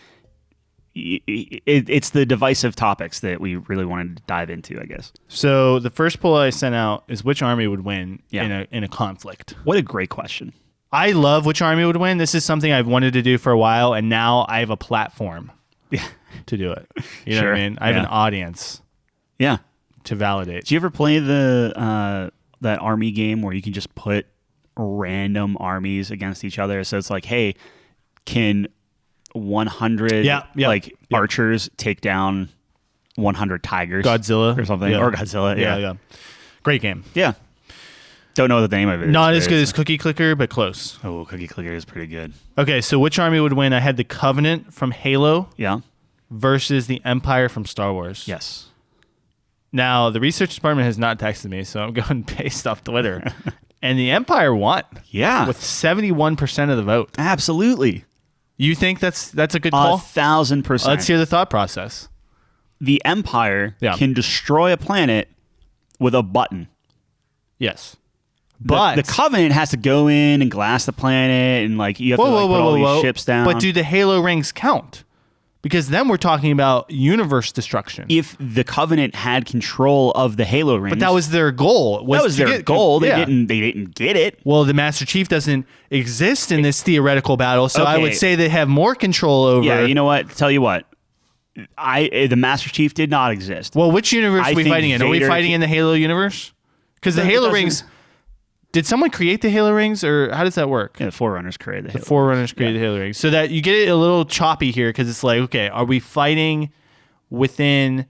it's the divisive topics that we really wanted to dive into, I guess. So the first poll I sent out is which army would win in a conflict. What a great question. I love which army would win. This is something I've wanted to do for a while, and now I have a platform to do it. You know what I mean? I have an audience to validate. Do you ever play the that army game where you can just put random armies against each other? So it's like, hey, can 100 archers take down 100 tigers? Godzilla or something. Or Godzilla. Yeah. Great game. Yeah. Don't know the name of it. Not as good as Cookie Clicker, but close. Oh, Cookie Clicker is pretty good. Okay, so which army would win? I had the Covenant from Halo versus the Empire from Star Wars. Yes. Now, the research department has not texted me, so I'm going based off Twitter. And the Empire won. Yeah. With 71% of the vote. Absolutely. You think that's a good call? 1,000%. Let's hear the thought process. The Empire can destroy a planet with a button. Yes. But the Covenant has to go in and glass the planet, and you have to put all these ships down. But do the Halo rings count? Because then we're talking about universe destruction. If the Covenant had control of the Halo rings, but that was their goal. That was their goal. They didn't get it. Well, the Master Chief doesn't exist in this theoretical battle, so I would say they have more control over. Yeah, you know what? Tell you what. The Master Chief did not exist. Well, which universe are we fighting in? Are we fighting in the Halo universe? Because the Halo rings. Did someone create the Halo rings, or how does that work? Yeah, the Forerunners created the Halo rings. The Forerunners created the Halo rings. So that you get it a little choppy here, because it's like, okay, are we fighting within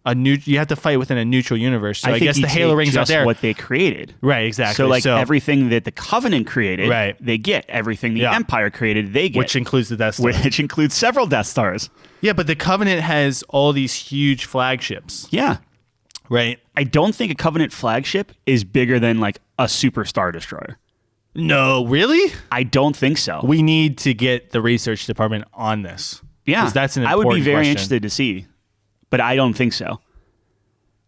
a you have to fight within a neutral universe. So I guess the Halo rings are there. What they created. Right, exactly. So everything that the Covenant created, they get. Everything the Empire created, they get. Which includes the Death Star. Which includes several Death Stars. Yeah, but the Covenant has all these huge flagships. Yeah. Right. I don't think a Covenant flagship is bigger than a super Star Destroyer. No, really? I don't think so. We need to get the research department on this. Yeah. Because that's an I important would be very question. interested to see. But I don't think so.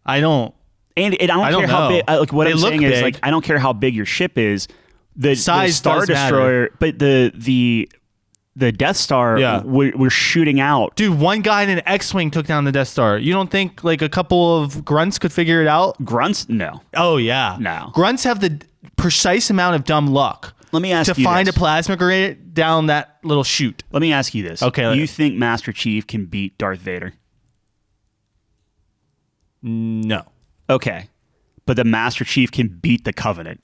I don't. And I don't care how big. What I'm saying is, I don't care how big your ship is. The size Star Destroyer, but the Death Star, we're shooting out. Dude, one guy in an X-Wing took down the Death Star. You don't think a couple of grunts could figure it out? Grunts? No. Oh, yeah. No. Grunts have the precise amount of dumb luck. Let me ask you to find a plasma grenade down that little chute. Let me ask you this. Okay. You think Master Chief can beat Darth Vader? No. Okay. But the Master Chief can beat the Covenant.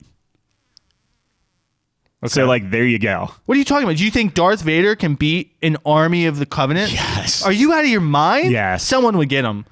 Okay. So, there you go. What are you talking about? Do you think Darth Vader can beat an army of the Covenant? Yes. Are you out of your mind? Yes. Someone would get him.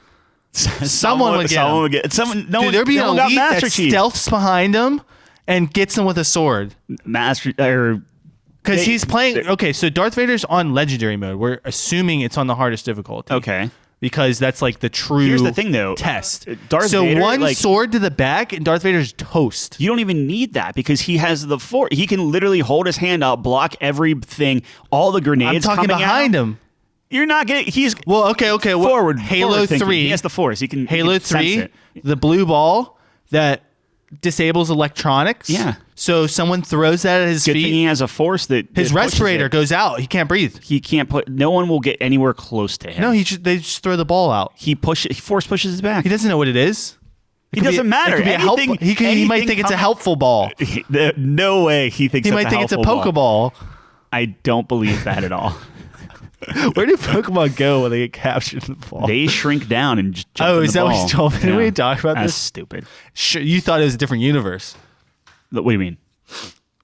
Someone would get him. Dude, there'd be an elite that stealths behind him and gets him with a sword. Because he's playing... Okay, so Darth Vader's on Legendary mode. We're assuming it's on the hardest difficulty. Okay. Because that's the true Here's the thing, though. Test. Darth Vader, one sword to the back and Darth Vader's toast. You don't even need that because he has the Force. He can literally hold his hand up, block everything, all the grenades I'm talking coming behind out. him. You're not getting... He's... Well, okay. Forward. Halo 3. He has the Force. He can Halo 3, sense it. the blue ball that disables electronics. Yeah. So someone throws that at his Good feet. thing he has a Force that his respirator goes out. He can't breathe. He can't put... No one will get anywhere close to him. No, they just throw the ball out. Force pushes his back. He doesn't know what it is. It doesn't matter. It could be he might think it's a helpful ball. No way he thinks he might think it's a Pokeball. I don't believe that at all. Where do Pokemon go when they get captured in the ball? They shrink down and just jump in the ball. Is that what you told me? Did we talk about That's this? Stupid. Sure, you thought it was a different universe. What do you mean?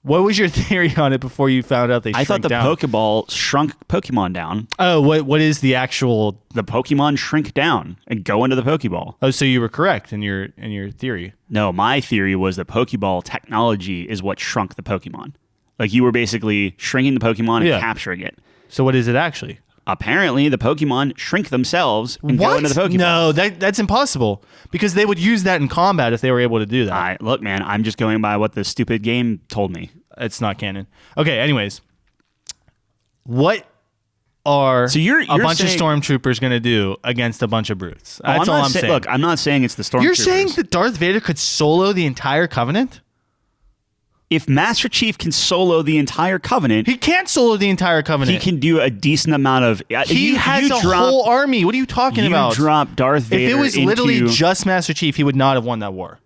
What was your theory on it before you found out they shrunk down? I thought the Pokeball shrunk Pokemon down. Oh, what is the actual... The Pokemon shrink down and go into the Pokeball. Oh, so you were correct in your theory. No, my theory was the Pokeball technology is what shrunk the Pokemon. You were basically shrinking the Pokemon and capturing it. So what is it actually? Apparently, the Pokemon shrink themselves and go into the Pokeball. No, that's impossible. Because they would use that in combat if they were able to do that. Look, man, I'm just going by what the stupid game told me. It's not canon. Okay, anyways. What are a bunch of stormtroopers going to do against a bunch of brutes? That's all I'm saying. Look, I'm not saying it's the stormtroopers. You're saying that Darth Vader could solo the entire Covenant? If Master Chief can solo the entire Covenant, He can't solo the entire Covenant. he can do a decent amount of. He has a whole army. What are you talking about? You drop Darth Vader. If it was literally just Master Chief, he would not have won that war.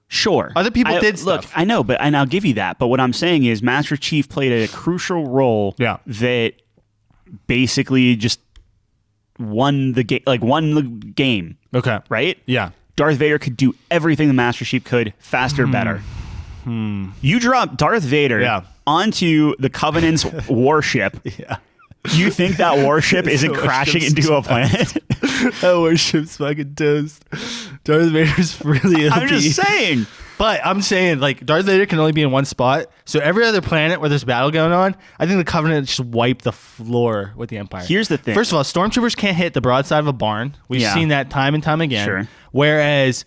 Sure. Other people did stuff. Look, I know, and I'll give you that. But what I'm saying is Master Chief played a crucial role that basically just won the game. Okay. Right? Yeah. Darth Vader could do everything the Master Chief could faster, better. You drop Darth Vader onto the Covenant's warship. Yeah. You think that warship isn't crashing into a planet? That warship's fucking toast. Darth Vader's really OP. I'm just saying. But I'm saying, like, Darth Vader can only be in one spot. So every other planet where there's battle going on, I think the Covenant just wipe the floor with the Empire. Here's the thing. First of all, stormtroopers can't hit the broadside of a barn. We've seen that time and time again. Sure. Whereas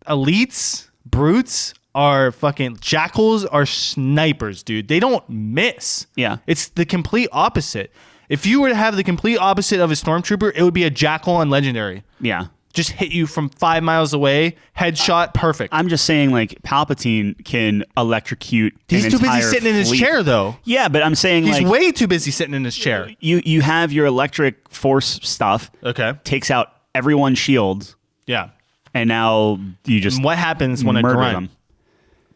elites, brutes, are fucking jackals are snipers, dude. They don't miss. Yeah. It's the complete opposite. If you were to have the complete opposite of a stormtrooper, it would be a jackal on legendary. Yeah. Just hit you from 5 miles away, headshot, perfect. I'm just saying, like, Palpatine can electrocute. He's too busy sitting in his chair, though. Yeah, but I'm saying he's way too busy sitting in his chair. You have your electric force stuff. Okay. Takes out everyone's shields. Yeah. And now you just what happens when a grunt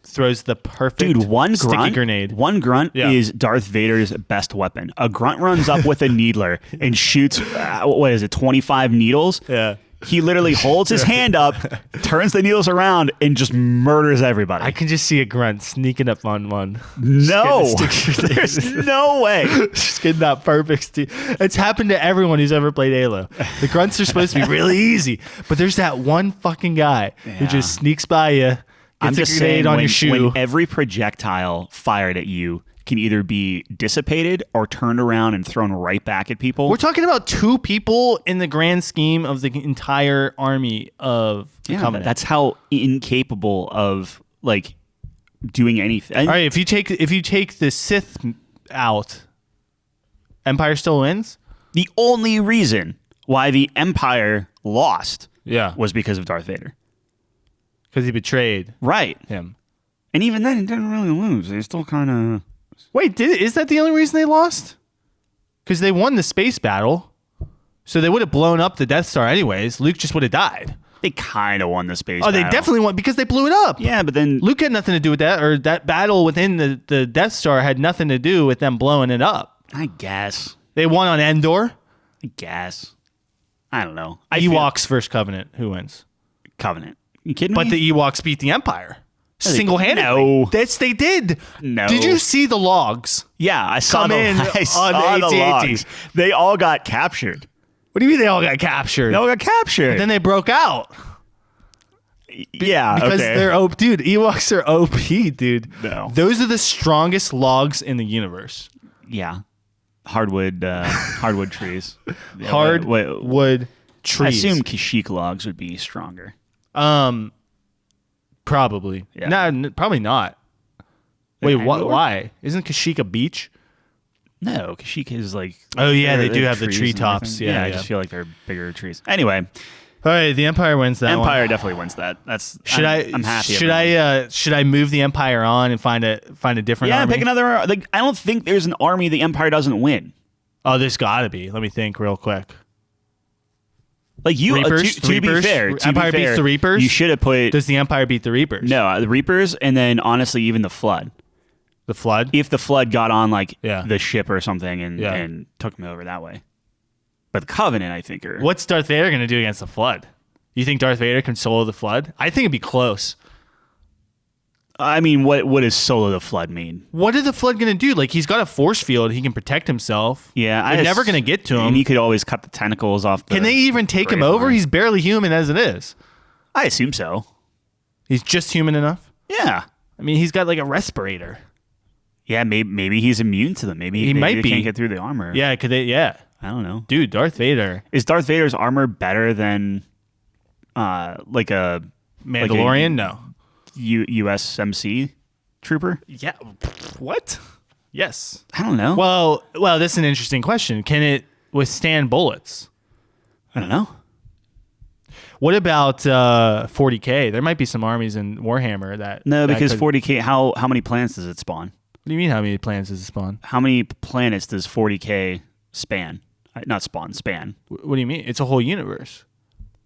throws the perfect sticky grenade? One grunt is Darth Vader's best weapon. A grunt runs up with a needler and shoots, 25 needles? Yeah. He literally holds his hand up, turns the needles around, and just murders everybody. I can just see a grunt sneaking up on one. No. There's no way. Just getting that perfect. It's happened to everyone who's ever played Halo. The grunts are supposed to be really easy, but there's that one fucking guy who just sneaks by you, I'm gets just a grenade saying, on your shoe. When every projectile fired at you can either be dissipated or turned around and thrown right back at people. We're talking about 2 people in the grand scheme of the entire army of the Covenant. That's how incapable of like doing anything. All right, if you take the Sith out, Empire still wins? The only reason why the Empire lost Yeah. was because of Darth Vader. Because he betrayed him. And even then, he didn't really lose. They still kind of... Wait, is that the only reason they lost? Because they won the space battle. So they would have blown up the Death Star anyways. Luke just would have died. They kind of won the space battle. Oh, they definitely won because they blew it up. Yeah, but then... Luke had nothing to do with that, or that battle within the Death Star had nothing to do with them blowing it up. I guess. They won on Endor. I guess. I don't know. Ewoks versus Covenant. Who wins? Covenant. You kidding me? But the Ewoks beat the Empire. Single-handedly. No. Yes, they did. No. Did you see the logs? Yeah, I saw I saw the logs. They all got captured. What do you mean they all got captured? They all got captured. And then they broke out. Yeah, because they're OP. Dude, Ewoks are OP, dude. No. Those are the strongest logs in the universe. Yeah. Hardwood trees. Hardwood trees. I assume Kashyyyk logs would be stronger. Probably. Yeah. No, probably not. Wait, why? Isn't Kashyyyk a beach? No, Kashyyyk is like... Oh, yeah, they do have the treetops. Yeah, I just feel like they're bigger trees. Anyway. All right, the Empire wins that Empire one. definitely wins that. I'm happy. Should I move the Empire on and find a different army? Yeah, pick another... Like, I don't think there's an army the Empire doesn't win. Oh, there's got to be. Let me think real quick. Like you, Reapers, to be fair, Empire beats the Reapers. You should have put. Does the Empire beat the Reapers? No, the Reapers, and then honestly, even the Flood. The Flood. If the Flood got on like the ship or something and took me over that way, but the Covenant, I think, are. What's Darth Vader going to do against the Flood? You think Darth Vader can solo the Flood? I think it'd be close. I mean, what does solo the Flood mean? What is the Flood going to do? Like, he's got a force field. He can protect himself. Yeah. They're never going to get to him. And he could always cut the tentacles off the... Can they even take him over? He's barely human as it is. I assume so. He's just human enough? Yeah. I mean, he's got like a respirator. Yeah, maybe he's immune to them. Maybe he might be. Can't get through the armor. Yeah, could they? Yeah. I don't know. Dude, Darth Vader. Is Darth Vader's armor better than like a... Mandalorian? No. USMC trooper? Yeah. What? Yes. I don't know. Well, this is an interesting question. Can it withstand bullets? I don't know. What about 40K? There might be some armies in Warhammer that No, that because could- 40K. How many planets does it spawn? What do you mean? How many planets does it spawn? How many planets does 40K span? Not spawn, span. What do you mean? It's a whole universe.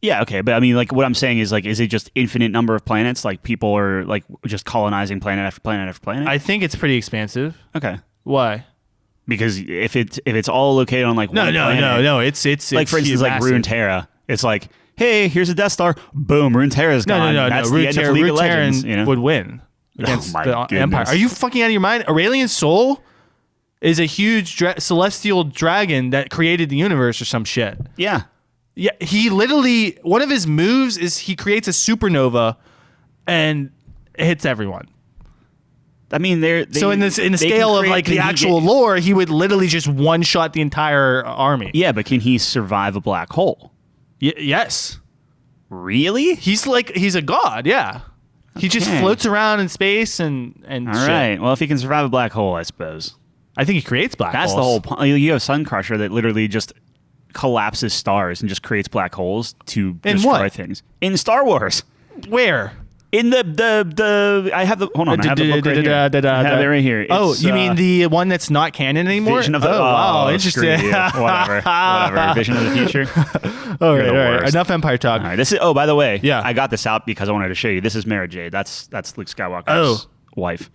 Yeah, okay, but I mean, like, what I'm saying is, like, is it just infinite number of planets? Like, people are like just colonizing planet after planet after planet. I think it's pretty expansive. Okay, Why? because if it's all located on like one planet, No. It's like for instance, like massive. Runeterra, it's like, hey, here's a Death Star. Boom, Runeterra's gone. That's the end of League of Legends. You know? would win against my the goodness. Empire. Are you fucking out of your mind? Aurelian Soul is a huge celestial dragon that created the universe or some shit. Yeah. Yeah, he literally, one of his moves is he creates a supernova and hits everyone. I mean, So in the scale of like the actual lore, he would literally just one shot the entire army. Yeah, but can he survive a black hole? Yes. Really? He's a god, yeah. He just Okay. floats around in space and All shit. right. Well, if he can survive a black hole, I suppose. I think he creates black That's holes. the whole point. You have Sun Crusher that literally just collapses stars and just creates black holes to In destroy what? things. In Star Wars. Where? In the I have the hold on, I have the book right here. I have it right here. Oh, It's, you mean the one that's not canon anymore? Vision of the wow, screw interesting. you. Whatever. Vision of the future. All You're right, the all right. worst. Enough Empire talk. All right. This is. Oh, by the way, Yeah. I got this out because I wanted to show you. This is Mara Jade. That's Luke Skywalker's Oh. wife.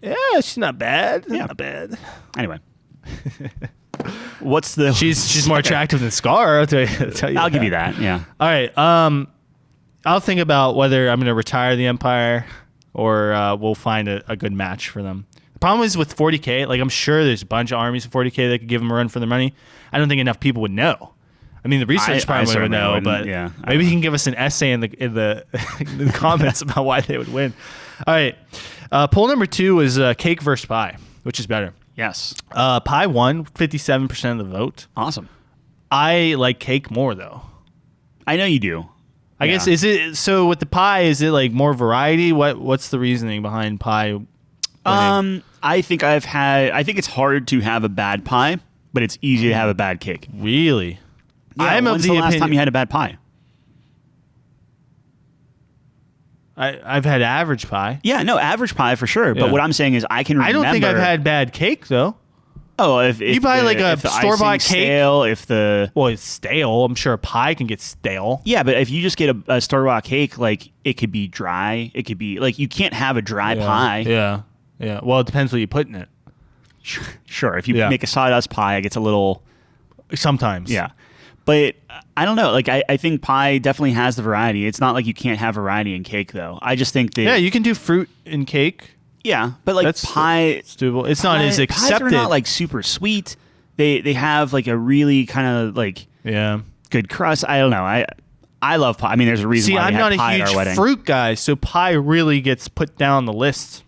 Yeah, she's not bad. Yeah. Not bad. Anyway, what's the? She's more attractive than Scar. I'll tell you. I'll give you that. Yeah. All right. I'll think about whether I'm going to retire the Empire or we'll find a good match for them. The problem is with 40K, like I'm sure there's a bunch of armies of 40K that could give them a run for their money. I don't think enough people would know. I mean, the research I department would certainly know, wouldn't, but yeah. maybe he can give us an essay in the in the comments about why they would win. All right. Poll number 2 is cake versus pie, which is better. Yes. Pie won 57% of the vote. Awesome. I like cake more though. I know you do. I guess is it so with the pie? Is it like more variety? What's the reasoning behind pie? winning? I think it's hard to have a bad pie, but it's easy to have a bad cake. Really, Yeah, I'm of when's the the last opinion. time you had a bad pie? I've had average pie. Yeah, no, average pie for sure. But Yeah. what I'm saying is, I can remember. I don't think I've had bad cake though. Oh, if You buy like a if the store-bought icing's cake? stale, if the Well, it's stale. I'm sure a pie can get stale. yeah, but if you just get a store bought cake, like it could be dry. It could be like you can't have a dry pie. Yeah. Well, it depends what you put in it. Sure, if you Yeah. make a sawdust pie, it gets a little Sometimes. yeah. But I don't know. Like I think pie definitely has the variety. It's not like you can't have variety in cake though. I just think that Yeah, you can do fruit in cake. yeah, but like That's pie. It's doable. It's not as Pies accepted. are not like super sweet. They have like a really kind of like yeah. good crust. I don't know. I love pie. I mean, there's a reason See, why we I'm had not a pie at our huge wedding. fruit guy, so pie really gets put down the list.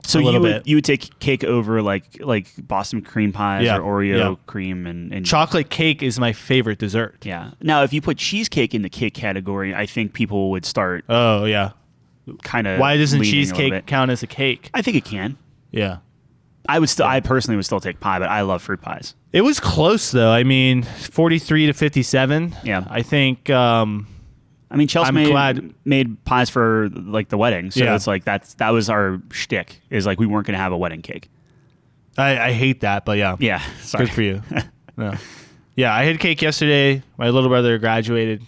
So a little bit. you would take cake over like Boston cream pies Yeah, or Oreo yeah. cream and Chocolate cake is my favorite dessert. yeah. Now, if you put cheesecake in the cake category, I think people would start Oh yeah. kind of. Why doesn't leaning a little cheesecake bit. count as a cake? I think it can. Yeah. I personally would still take pie, but I love fruit pies. It was close though. I mean, 43 to 57. Yeah. I think I mean, Chelsea I'm glad- made pies for like the wedding, so Yeah. it's like that was our shtick. Is like we weren't going to have a wedding cake. I hate that, but yeah. Yeah, sorry. Good for you. No. Yeah, I had cake yesterday. My little brother graduated.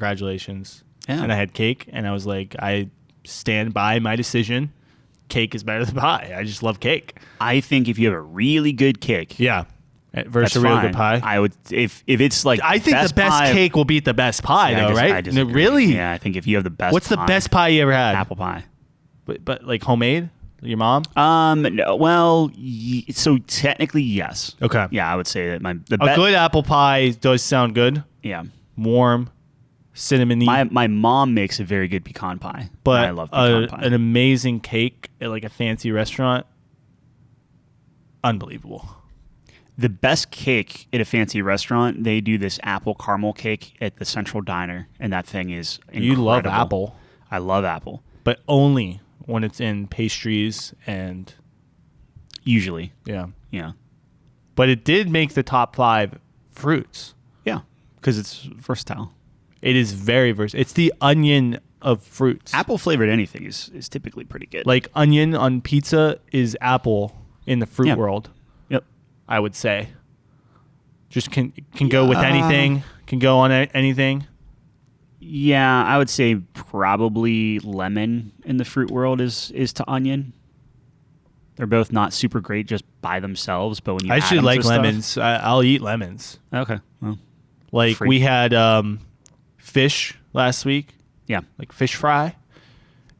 Congratulations. Yeah. And I had cake and I was like, I stand by my decision. Cake is better than pie. I just love cake. I think if you have a really good cake, Yeah. Versus that's a real fine. good pie. I would if it's like I think the best pie, cake will beat the best pie, Yeah, though, right? I disagree. Really? Yeah, I think if you have the best. What's the pie, best pie you ever had? apple pie? But like homemade? Your mom? No, well, so technically yes. Okay. Yeah, I would say that the A good apple pie does sound good. yeah. Warm, cinnamony. My mom makes a very good pecan pie. but and I love pecan pie. an amazing cake at like a fancy restaurant. Unbelievable. The best cake at a fancy restaurant, they do this apple caramel cake at the Central Diner, and that thing is incredible. You love apple, I love apple. but only when it's in pastries and Usually, yeah. yeah, But it did make the top 5 fruits. yeah, because it's versatile. It is very versatile. It's the onion of fruits. Apple flavored anything is typically pretty good. Like onion on pizza is apple in the fruit world. Yep. I would say. Just can go with anything. Can go on anything. Yeah, I would say probably lemon in the fruit world is to onion. They're both not super great just by themselves, but when you I add actually them like to lemons. stuff, I'll eat lemons. okay. Well, Like free. we had fish last week, yeah. like fish fry,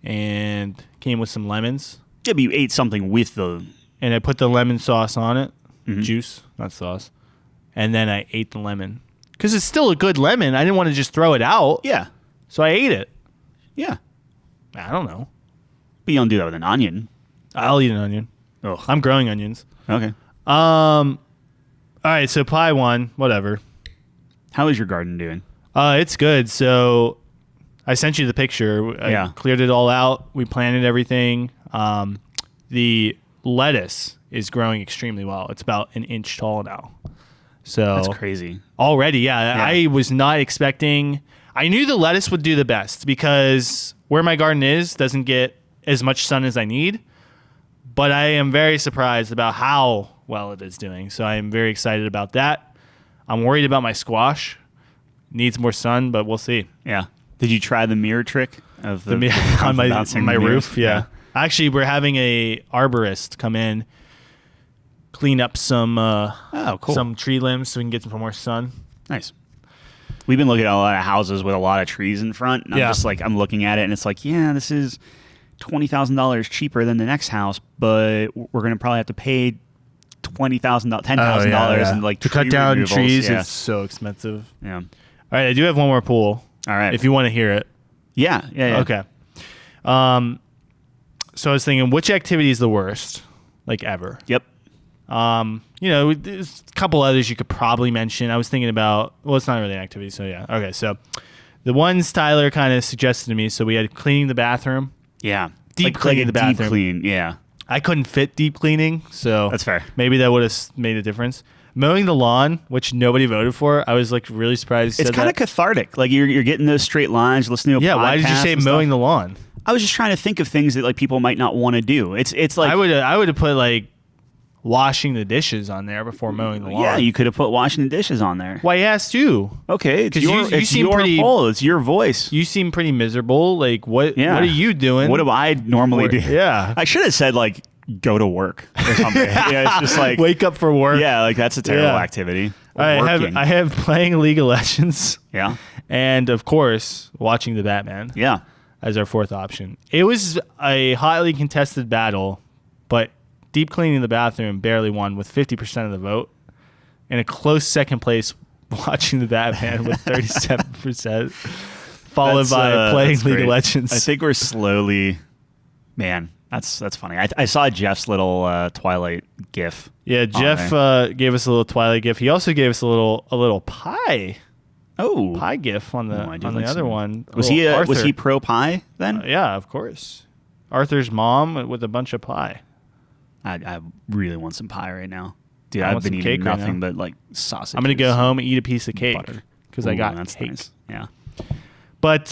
and came with some lemons. Yeah, but you ate something with the... And I put the lemon sauce on it, Mhm. juice, not sauce, and then I ate the lemon because it's still a good lemon. I didn't want to just throw it out, Yeah. so I ate it. Yeah. I don't know. But you don't do that with an onion. I'll eat an onion. Oh, I'm growing onions. okay. All right, so pie one, whatever. How is your garden doing? It's good. So I sent you the picture. I cleared it all out. We planted everything. The lettuce is growing extremely well. It's about an inch tall now. So That's crazy. already, yeah. I was not expecting. I knew the lettuce would do the best because where my garden is doesn't get as much sun as I need. But I am very surprised about how well it is doing. So I am very excited about that. I'm worried about my squash. Needs more sun, but we'll see. Yeah. Did you try the mirror trick of the on my bouncing roof? mirrors? Yeah. Actually, we're having a arborist come in, clean up some cool. some tree limbs so we can get some more sun. Nice. We've been looking at a lot of houses with a lot of trees in front, and I'm looking at it, and it's like, yeah, this is $20,000 cheaper than the next house, but we're going to probably have to pay $10,000 and like to cut down removals. trees. Yeah. It's so expensive. Yeah. All right, I do have one more pool. All right. If you want to hear it. Yeah. Okay. So I was thinking, which activity is the worst, like ever? Yep. There's a couple others you could probably mention. I was thinking about, well, it's not really an activity, so yeah. Okay, so the ones Tyler kind of suggested to me, so we had cleaning the bathroom. Yeah. Deep cleaning the bathroom. Deep clean, yeah. I couldn't fit deep cleaning, so That's fair. maybe that would have made a difference. Mowing the lawn, which nobody voted for, I was like really surprised. It's kind of cathartic. Like you're getting those straight lines, listening to a podcast. Why did you say mowing the lawn? I was just trying to think of things that like people might not want to do. It's like I would have put like washing the dishes on there before mowing the lawn. Yeah, you could have put washing the dishes on there. Why I asked you? Okay, it's you seem pretty poll. It's your voice. You seem pretty miserable. Like what are you doing? What do I normally do? Yeah. I should have said like go to work or something. Yeah, it's just like wake up for work. Yeah, like that's a terrible activity. I have playing League of Legends. Yeah. And of course, watching the Batman. Yeah. As our fourth option. It was a highly contested battle, but deep cleaning the bathroom barely won with 50% of the vote. And a close second place watching the Batman with 37%, followed by playing League of Legends. I think we're slowly, man. That's funny. I saw Jeff's little Twilight GIF. Yeah, Jeff gave us a little Twilight GIF. He also gave us a little pie. Oh, pie GIF on the other one. Was he pro pie then? Yeah, of course. Arthur's mom with a bunch of pie. I really want some pie right now, dude. I've been eating nothing but like sausage. I'm gonna go home and eat a piece of cake because I got that's cake. Nice. Yeah, but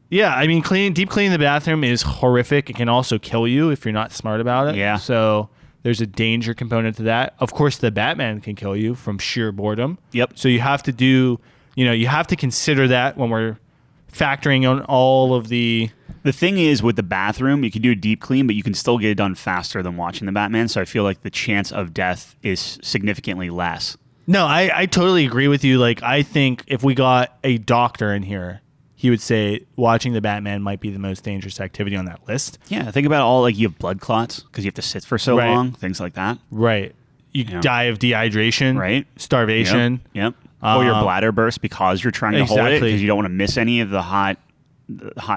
yeah, I mean, deep cleaning the bathroom is horrific. It can also kill you if you're not smart about it. Yeah. So there's a danger component to that. Of course, the Batman can kill you from sheer boredom. Yep. So you have to you have to consider that when we're factoring on all of the... The thing is, with the bathroom, you can do a deep clean, but you can still get it done faster than watching the Batman. So I feel like the chance of death is significantly less. No, I totally agree with you. Like, I think if we got a doctor in here, he would say watching the Batman might be the most dangerous activity on that list. Yeah, think about all, like, you have blood clots because you have to sit for so long, things like that. Right. You die of dehydration. Right. Starvation. Yep. Or your bladder bursts because you're trying to hold it because you don't want to miss any of the hot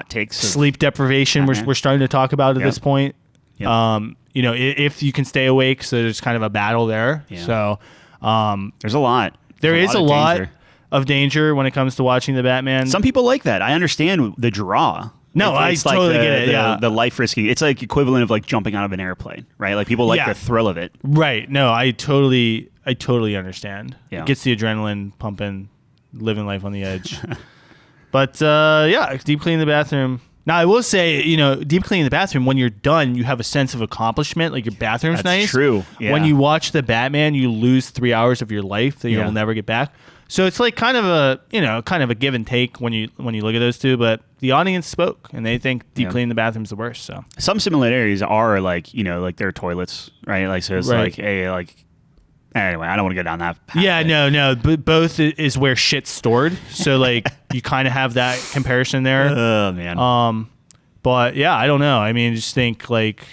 takes. Sleep deprivation, we're starting to talk about at this point. Yep. If you can stay awake, so there's kind of a battle there. Yeah. So there's a lot. There is a lot of danger when it comes to watching the Batman. Some people like that. I understand the draw. No, I totally get it. The life risky. It's like equivalent of like jumping out of an airplane, right? Like people like the thrill of it. Right. No, I totally understand. Yeah. It gets the adrenaline pumping, living life on the edge. But yeah, deep cleaning the bathroom. Now I will say, deep cleaning the bathroom, when you're done, you have a sense of accomplishment. Like your bathroom's nice. That's true. Yeah. When you watch the Batman, you lose 3 hours of your life that you'll never get back. So it's like kind of a give and take when you look at those two. But the audience spoke, and they think deep cleaning the bathroom's the worst. So some similarities are like like their toilets, right? Like so it's like anyway, I don't want to go down that path. Yeah, no, but both is where shit's stored. So like you kind of have that comparison there. Oh man. But yeah, I don't know. I mean, just think like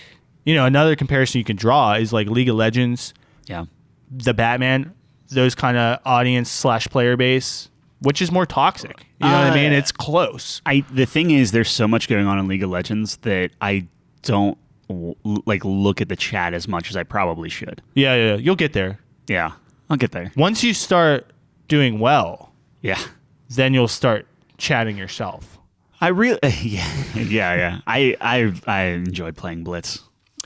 another comparison you can draw is like League of Legends. Yeah. The Batman. Those kind of audience / player base, which is more toxic. You know what I mean? It's close. The thing is, there's so much going on in League of Legends that I don't look at the chat as much as I probably should. Yeah. You'll get there. Yeah, I'll get there. Once you start doing well, yeah, then you'll start chatting yourself. I really, yeah. I enjoyed playing Blitz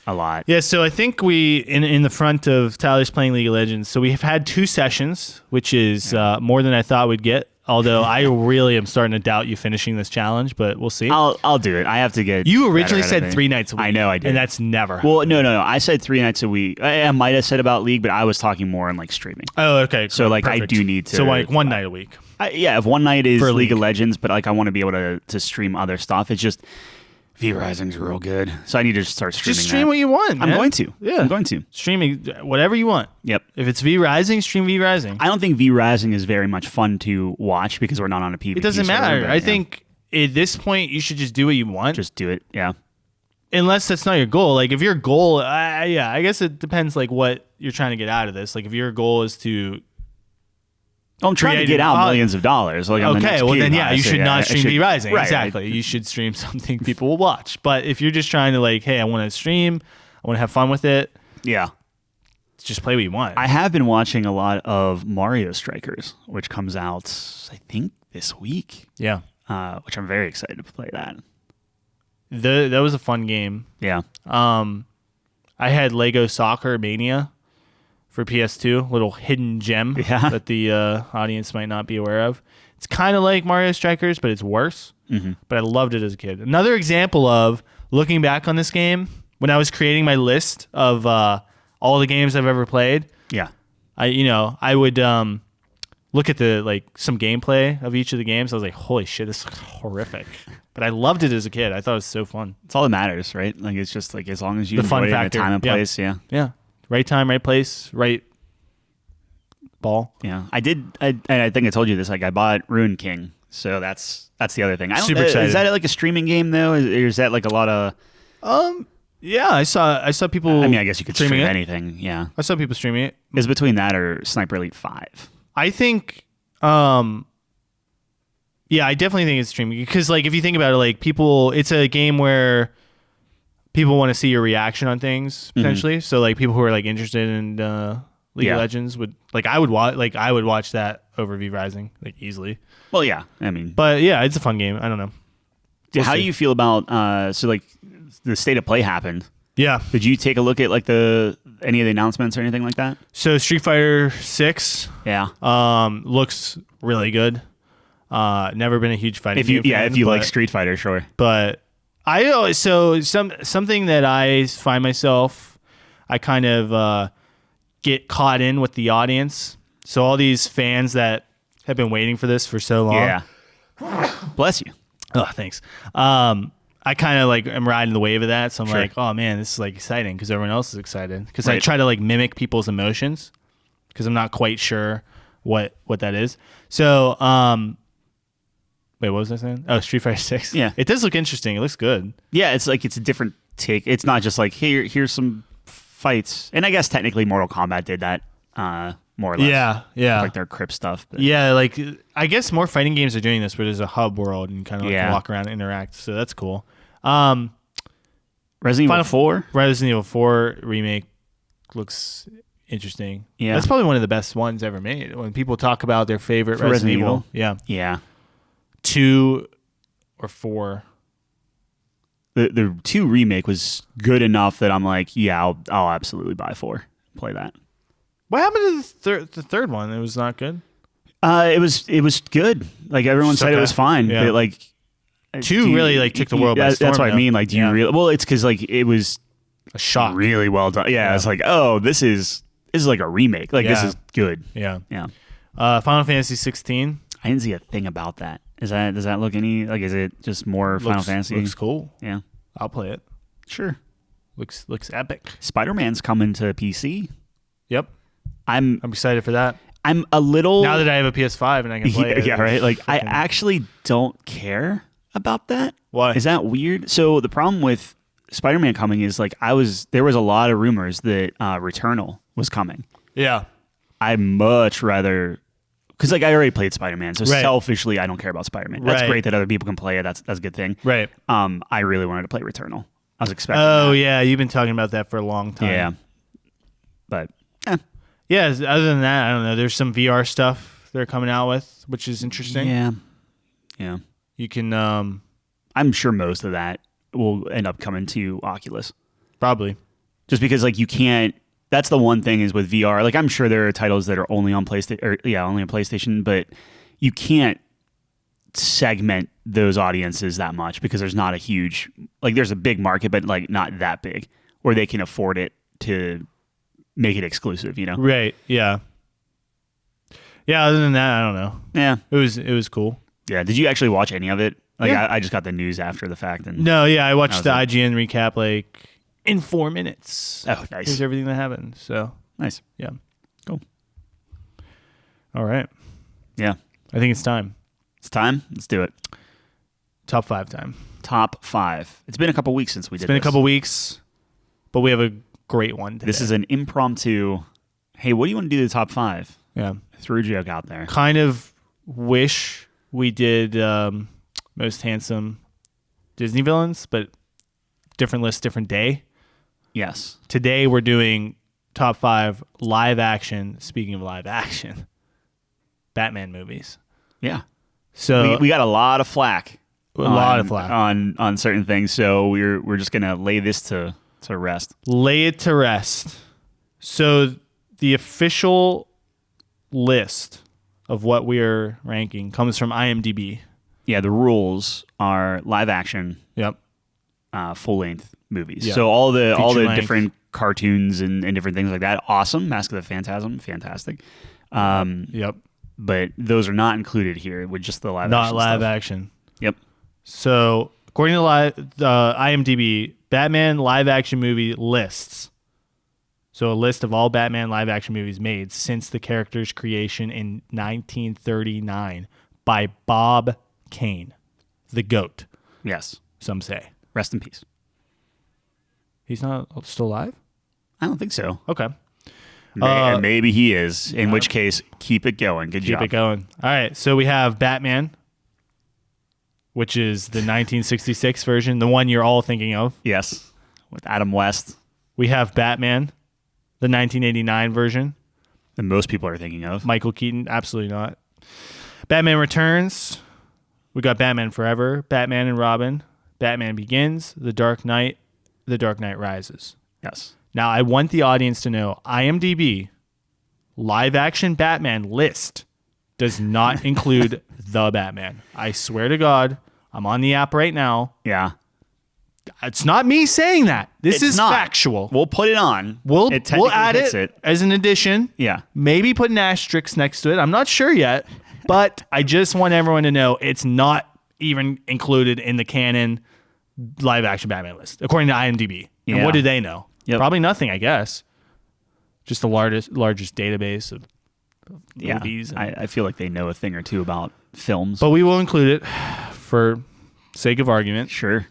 a lot. Yeah, so I think we in the front of Tyler's playing League of Legends. So we have had 2 sessions, which is more than I thought we'd get. Although I really am starting to doubt you finishing this challenge, but we'll see. I'll do it. I have to get. You originally said 3 nights a week. I know I did, and that's never. Well, no. I said 3 nights a week. I might have said about League, but I was talking more on like streaming. Oh, okay. So like perfect. I do need to. So like 1 night a week. If one night is League of Legends, but like I want to be able to stream other stuff. It's just V Rising's real good, so I need to start streaming. Just stream what you want. Man. I'm going to. Yeah, I'm going to streaming whatever you want. Yep. If it's V Rising, stream V Rising. I don't think V Rising is very much fun to watch because we're not on a PvP. It doesn't server, matter. but, I think at this point you should just do what you want. Just do it. Yeah. Unless that's not your goal. Like if your goal, I guess it depends. Like what you're trying to get out of this. Like if your goal is to. I'm trying to get out millions of dollars. Like okay, well then you should not stream V Rising. Right, exactly. You should stream something people will watch. But if you're just trying to like, hey, I want to stream, I want to have fun with it. Yeah. Just play what you want. I have been watching a lot of Mario Strikers, which comes out I think this week. Yeah. Which I'm very excited to play that. That was a fun game. Yeah. I had Lego Soccer Mania for PS2, little hidden gem that the audience might not be aware of. It's kind of like Mario Strikers, but it's worse. Mm-hmm. But I loved it as a kid. Another example of looking back on this game, when I was creating my list of all the games I've ever played. Yeah, I would look at the some gameplay of each of the games. I was like, holy shit, this looks horrific. But I loved it as a kid. I thought it was so fun. It's all that matters, right? Like it's just like as long as you the fun enjoy it factor. in the time and place. Yeah. Right time, right place, right ball. Yeah, I think I told you this. Like, I bought Ruin King, so that's the other thing. Super excited. Is that like a streaming game though? Or is that like a lot of? Yeah, I saw people. I mean, I guess you could stream it. anything. Yeah, I saw people streaming it. Is between that or Sniper Elite 5? I think. Yeah, I definitely think it's streaming because if you think about it, it's a game where people want to see your reaction on things potentially. Mm-hmm. So people who are interested in League of Legends would I would watch that over V Rising easily. Well, yeah, I mean, but yeah, it's a fun game. I don't know. How do you feel about the state of play happened? Yeah. Did you take a look at any of the announcements or anything like that? So Street Fighter 6 looks really good. Never been a huge fighting game fan. If you like Street Fighter, sure. But something that I find myself, I kind of get caught in with the audience. So all these fans that have been waiting for this for so long. Yeah. Bless you. Oh, thanks. I kind of am riding the wave of that. So I'm oh man, this is exciting because everyone else is excited. Because I try to mimic people's emotions because I'm not quite sure what that is. So, wait, what was I saying? Oh, Street Fighter 6. Yeah. It does look interesting. It looks good. Yeah, it's it's a different take. It's not just here's some fights. And I guess technically Mortal Kombat did that more or less. Yeah. Their Crip stuff. But. Yeah, I guess more fighting games are doing this where there's a hub world and kind of walk around and interact. So that's cool. Resident Evil 4? Resident Evil 4 remake looks interesting. Yeah. That's probably one of the best ones ever made. When people talk about their favorite Resident Evil. Yeah. Yeah. 2 or 4. The 2 remake was good enough that I'm I'll absolutely buy 4. Play that. What happened to the third one? It was not good. It was good. Like everyone said, it was fine. Yeah. But like 2 really like took the world by storm. That's what I mean. Like, do you really? Well, it's because like it was a shock, really well done. Yeah, it's like, oh, this is like a remake. Like this is good. Yeah. Final Fantasy 16. I didn't see a thing about that. Does that look any like? Is it just more Final Fantasy? Looks cool. Yeah, I'll play it. Sure. Looks epic. Spider-Man's coming to PC. Yep. I'm excited for that. I'm a little now that I have a PS5 and I can play it. Yeah, right. Like I actually don't care about that. Why? Is that weird? So the problem with Spider-Man coming is like there was a lot of rumors that Returnal was coming. Yeah. I'd much rather because like I already played Spider-Man, so selfishly I don't care about Spider-Man. That's great that other people can play it. That's a good thing. Right. I really wanted to play Returnal. I was expecting. Oh that. Yeah, you've been talking about that for a long time. Yeah. But yeah, other than that, I don't know. There's some VR stuff they're coming out with, which is interesting. Yeah. You can. I'm sure most of that will end up coming to Oculus. Probably. Just because like you can't. That's the one thing is with VR. Like I'm sure there are titles that are only on PlayStation, only on PlayStation, but you can't segment those audiences that much because there's not a huge there's a big market, but like not that big where they can afford it to make it exclusive. Right. Yeah. Yeah. Other than that, I don't know. Yeah. It was cool. Yeah. Did you actually watch any of it? Like I just got the news after the fact. And no. Yeah. I watched the IGN recap like in 4 minutes. Oh, nice. Here's everything that happened. So nice. Yeah. Cool. All right. Yeah. I think it's time. It's time. Let's do it. Top 5 time. Top 5. It's been a couple weeks since we did this. It's been a couple weeks, but we have a great one today. This is an impromptu, hey, what do you want to do to the top 5? Yeah. Threw a joke out there. Kind of wish we did most handsome Disney villains, but different list, different day. Yes. Today we're doing top 5 live action, speaking of live action, Batman movies. Yeah. So we got a lot of flack. On certain things, so we're just gonna lay this to rest. Lay it to rest. So the official list of what we're ranking comes from IMDb. Yeah, the rules are live action. Yep. Full length movies. Yeah. So all the length. different cartoons and different things like that. Awesome. Mask of the Phantasm, fantastic. Yep. But those are not included here with just the live action. Not live stuff. action. Yep. So according to IMDb, Batman live action movie lists. So a list of all Batman live action movies made since the character's creation in 1939 by Bob Kane, the GOAT. Yes. Some say. Rest in peace. He's not still alive? I don't think so. Okay. Maybe he is, in which case, keep it going. Good job. Keep it going. All right. So we have Batman, which is the 1966 version, the one you're all thinking of. Yes. With Adam West. We have Batman, the 1989 version. That most people are thinking of. Michael Keaton, absolutely not. Batman Returns. We got Batman Forever, Batman and Robin, Batman Begins, The Dark Knight Rises. Yes. Now, I want the audience to know IMDb live action Batman list does not include the Batman. I swear to God, I'm on the app right now. Yeah. It's not me saying that. This is not factual. We'll put it on. We'll add it as an addition. Yeah. Maybe put an asterisk next to it. I'm not sure yet, but I just want everyone to know it's not even included in the canon live action Batman list, according to IMDb. Yeah. And what do they know? Yep. Probably nothing, I guess. Just the largest database of movies. I feel like they know a thing or two about films. But we will include it for sake of argument. Sure.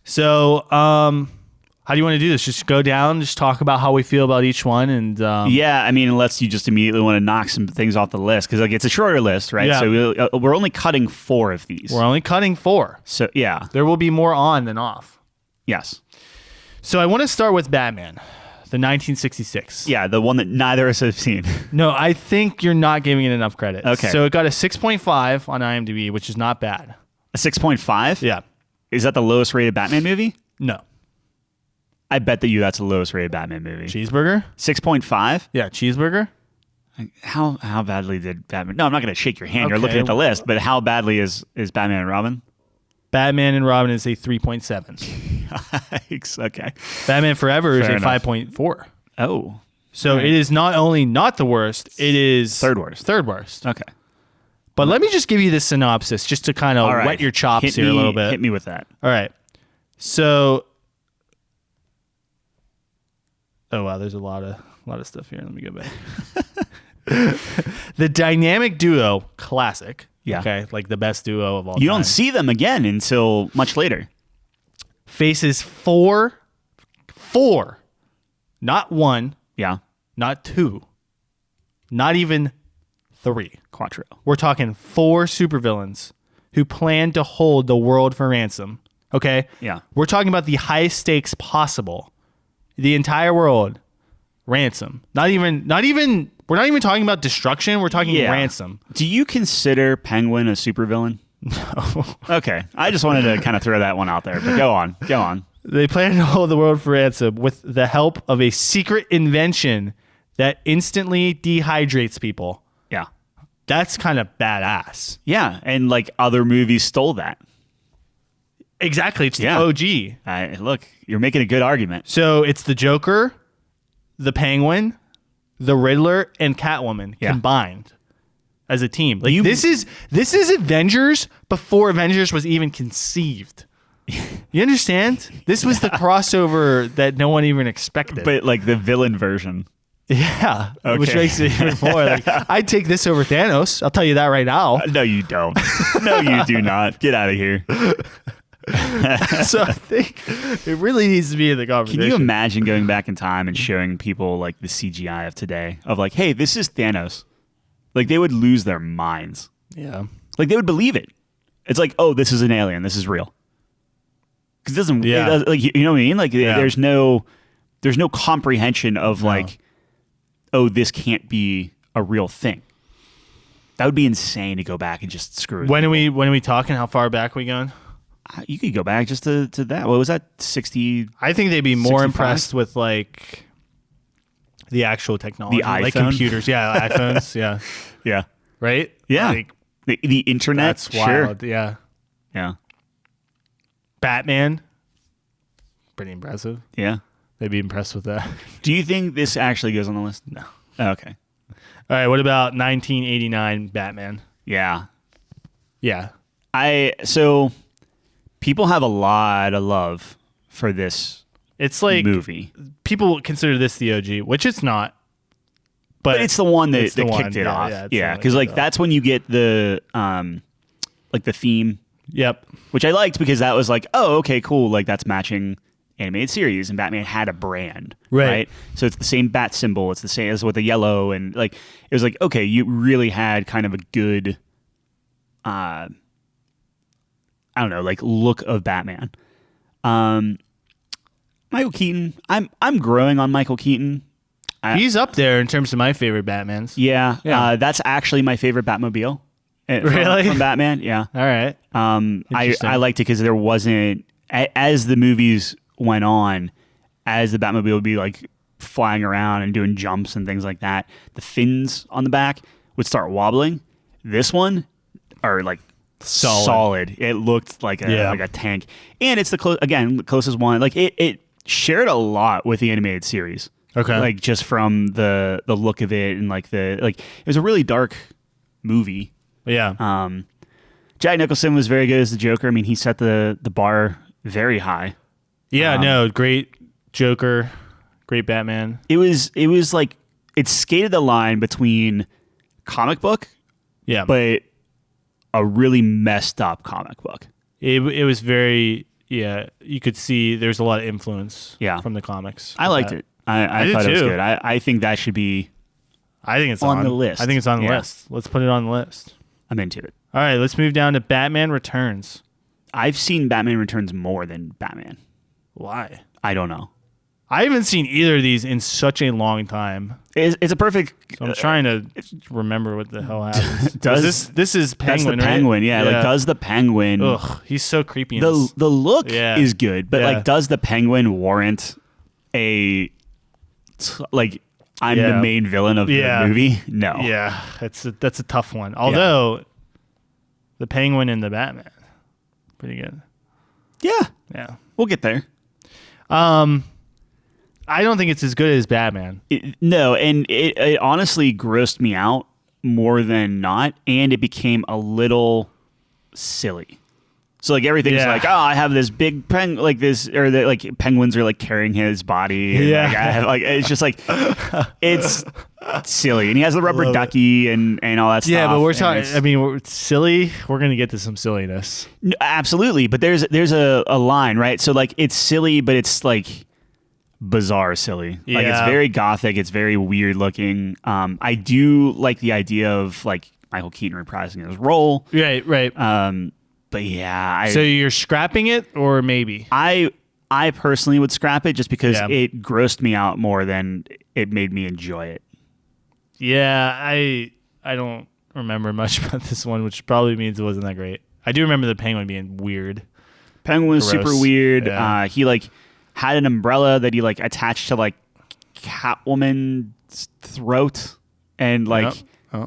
So, how do you want to do this? Just go down, just talk about how we feel about each one, and yeah, I mean, unless you just immediately want to knock some things off the list, because like it's a shorter list, right? Yeah. So we're only cutting 4 of these. We're only cutting 4. So yeah, There will be more on than off. yes, So I want to start with Batman, the 1966. yeah, the one that neither of us have seen. No, I think you're not giving it enough credit. Okay. So it got a 6.5 on IMDb, which is not bad. A 6.5. Yeah. Is that the lowest rated Batman movie? No. I bet that's the lowest rated Batman movie. Cheeseburger? 6.5. Yeah, cheeseburger. How badly did Batman? No, I'm not going to shake your hand. You're Okay. looking at the list, but how badly is Batman and Robin? Batman and Robin is a 3.7. Yikes, okay. Batman Forever is Fair a enough. 5.4. Oh, So Right. it is not only not the worst, it is Third worst. Third worst. okay. But let me just give you the synopsis just to kind of All right. wet your chops Hit here a me- little bit. Hit me with that. All right. So, oh wow, there's a lot of stuff here. Let me go back. The dynamic duo, classic. Yeah. Okay, like the best duo of all You time. don't see them again until much later. Faces four, not one, Yeah. not two, not even three. Quattro. We're talking 4 supervillains who plan to hold the world for ransom. Okay? Yeah. We're talking about the highest stakes possible. The entire world, ransom. We're not even talking about destruction, we're talking Yeah. ransom. Do you consider Penguin a supervillain? No. Okay. I just wanted to kind of throw that one out there, but go on. Go on. They plan to hold the world for ransom with the help of a secret invention that instantly dehydrates people. Yeah. That's kind of badass. Yeah. And like other movies stole that. Exactly. It's Yeah. the OG. Look, you're making a good argument. So it's the Joker, the Penguin, the Riddler, and Catwoman Yeah. combined as a team. Like this is Avengers before Avengers was even conceived. You understand? This was the crossover that no one even expected. But like the villain version. yeah, which Okay. makes it even more like I'd take this over Thanos. I'll tell you that right now. No, you don't. No, you do not. Get out of here. So I think it really needs to be in the conversation. Can you imagine going back in time and showing people like the CGI of today of like, hey, this is Thanos? Like they would lose their minds. Yeah. Like they would believe it. It's like, oh, this is an alien. This is real. Because it doesn't. Yeah. It does, like you know what I mean? Like Yeah. there's no comprehension of like, oh, this can't be a real thing. That would be insane to go back and just screw it. When are we talking? How far back are we going? You could go back just to that. What was that? 60. I think they'd be more 65? impressed with like the actual technology, The like iPhone? computers. Yeah, iPhones. Yeah, Yeah. right. Yeah. Like, The internet. that's Sure. wild. Yeah, Yeah. Batman. Pretty impressive. Yeah. They'd be impressed with that. Do you think this actually goes on the list? No. Oh, okay. All right. What about 1989 Batman? Yeah. Yeah. So people have a lot of love for this It's like movie. people consider this the OG, which it's not. But It's the one that, it's the that one. kicked it Yeah, off. yeah, it's the Yeah, one that because kicked like it off. that's when you get the like the theme, Yep. which I liked because that was like, oh, okay, cool. Like that's matching animated series, and Batman had a brand, Right. So it's the same bat symbol. It's the same as with the yellow, and like it was like, okay, you really had kind of a good, I don't know, like look of Batman. Michael Keaton, I'm growing on Michael Keaton. He's up there in terms of my favorite Batmans. Yeah, Yeah. that's actually my favorite Batmobile. Really? From Batman? Yeah. All right. I liked it because there wasn't, as the movies went on, as the Batmobile would be like flying around and doing jumps and things like that, the fins on the back would start wobbling. This one are like solid. It looked like a tank, and it's the closest one. Like it shared a lot with the animated series. Okay. Like just from the look of it and it was a really dark movie. Yeah. Jack Nicholson was very good as the Joker. I mean, he set the bar very high. Yeah, no, great Joker, great Batman. It was like it skated the line between comic book, Yeah, but a really messed up comic book. it was very, yeah, you could see there's a lot of influence Yeah. from the comics. I liked it. I did thought it was too. good. I think that should be. I think it's On the list. I think it's on the Yeah. list. Let's put it on the list. I'm into it. All right, let's move down to Batman Returns. I've seen Batman Returns more than Batman. Why? I don't know. I haven't seen either of these in such a long time. It's a perfect. So I'm trying to remember what the hell happens. Does- this is Penguin? That's the right? Penguin. Yeah. Like does the Penguin? Ugh, he's so creepy. In this. The look Yeah. is good, but Yeah. like, does the Penguin warrant a like I'm the main villain of the movie. No. Yeah, that's a tough one. Although the Penguin and the Batman, pretty good. Yeah. Yeah. We'll get there. I don't think it's as good as Batman. No, and it honestly grossed me out more than not, and it became a little silly. So like everything's like, oh, I have this big like this, or the, like penguins are like carrying his body. And like, I have, like it's just like it's silly, and he has the rubber ducky and all that stuff. Yeah, but we're talking. I mean, silly. We're gonna get to some silliness. Absolutely, but there's a line, right? So like it's silly, but it's like bizarre silly. Like it's very gothic. It's very weird looking. I do like the idea of like Michael Keaton reprising his role. Right. But yeah, so you're scrapping it, or maybe I personally would scrap it just because it grossed me out more than it made me enjoy it. Yeah, I don't remember much about this one, which probably means it wasn't that great. I do remember the Penguin being weird. Penguin was super weird. Yeah. He like had an umbrella that he like attached to like Catwoman's throat and like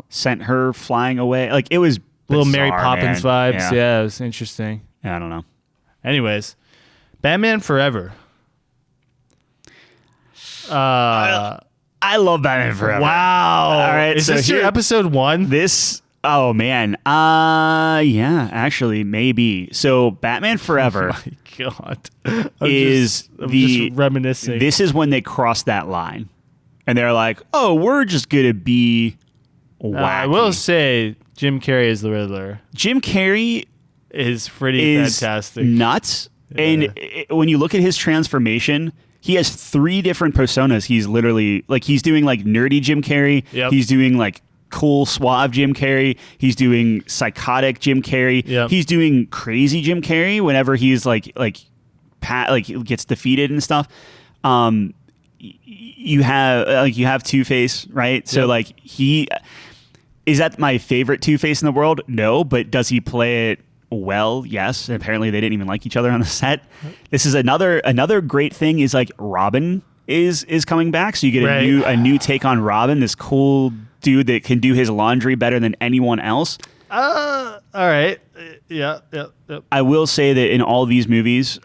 sent her flying away. Like it was little bizarre, Mary Poppins vibes. Yeah, it was interesting. Yeah, I don't know. Anyways, Batman Forever. I love Batman Forever. Wow. All right. Is this your episode 1? Oh man. Yeah, actually maybe. So Batman Forever oh my God. I'm just reminiscing. This is when they crossed that line. And they're like, "Oh, we're just going to be wacky." I will say Jim Carrey is the Riddler. Jim Carrey is pretty fantastic. Nuts. Yeah. And when you look at his transformation, he has 3 different personas. He's literally like he's doing like nerdy Jim Carrey. Yep. He's doing like cool suave Jim Carrey. He's doing psychotic Jim Carrey. Yep. He's doing crazy Jim Carrey whenever he's like gets defeated and stuff. You have Two-Face, right? So like is that my favorite Two-Face in the world? No, but does he play it well? Yes. And apparently they didn't even like each other on the set. This is another great thing is like Robin is coming back, so you get a new take on Robin, this cool dude that can do his laundry better than anyone else. All right. Yeah. I will say that in all these movies,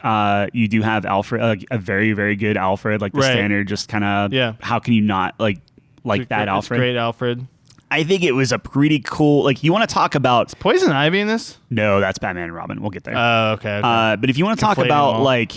you do have Alfred, a very, very good Alfred, like the standard, just kind of, how can you not like that Alfred? Great Alfred. I think it was a pretty cool, like you want to talk about... Is Poison Ivy in this? No, that's Batman and Robin. We'll get there. Oh, okay. But if you want to talk about like